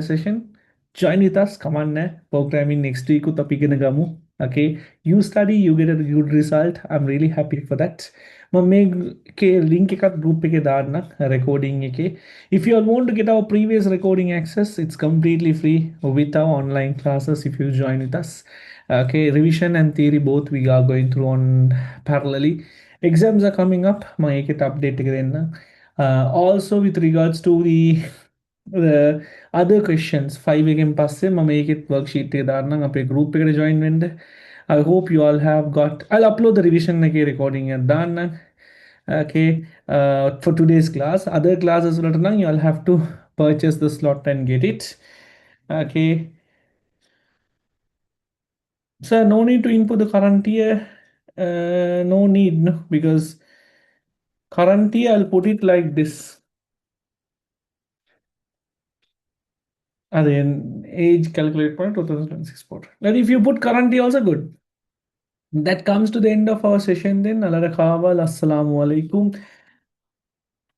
session, join with us. Come on, programming next week. Okay, you study, you get a good result. I'm really happy for that. Mama ke link ka group pe danna recording ke. If you all want to get our previous recording access, it's completely free with our online classes if you join with us. Okay, revision and theory both we are going through on parallelly. Exams are coming up. My update again. Also with regards to the other questions, 5 pass my make it worksheet group join. I hope you all have got. I'll upload the revision recording and done. Okay, for today's class. Other classes you all have to purchase the slot and get it. Okay. Sir, no need to input the current year. No need, no, because current year I'll put it like this. And then age calculate point 2026 port. But if you put current year also good. That comes to the end of our session then. Assalamu alaikum.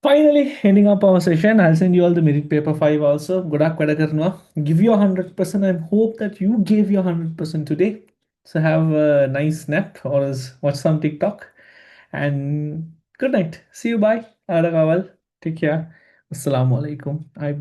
Finally, ending up our session, I'll send you all the merit paper 5 also. Good luck, give you 100%. I hope that you gave your 100% today. So have a nice nap or else watch some TikTok. And good night. See you. Bye. Adakawal. Take care. Assalamu alaikum. I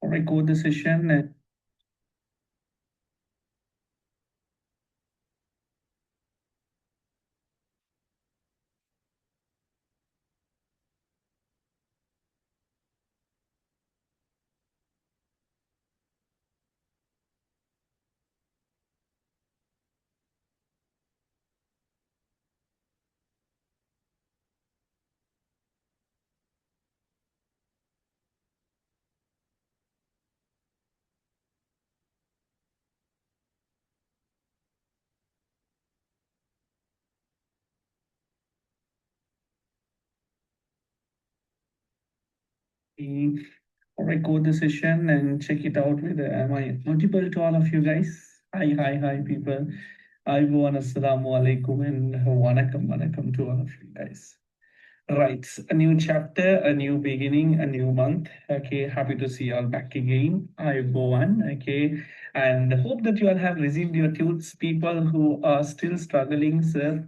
record the session. We record the session and check it out with am I audible to all of you guys? Hi, people. Everyone, assalamu alaikum and wanakam to all of you guys. Right, a new chapter, a new beginning, a new month. Okay, happy to see you all back again. I Bowan. Okay, and hope that you all have resumed your tunes. People who are still struggling, sir,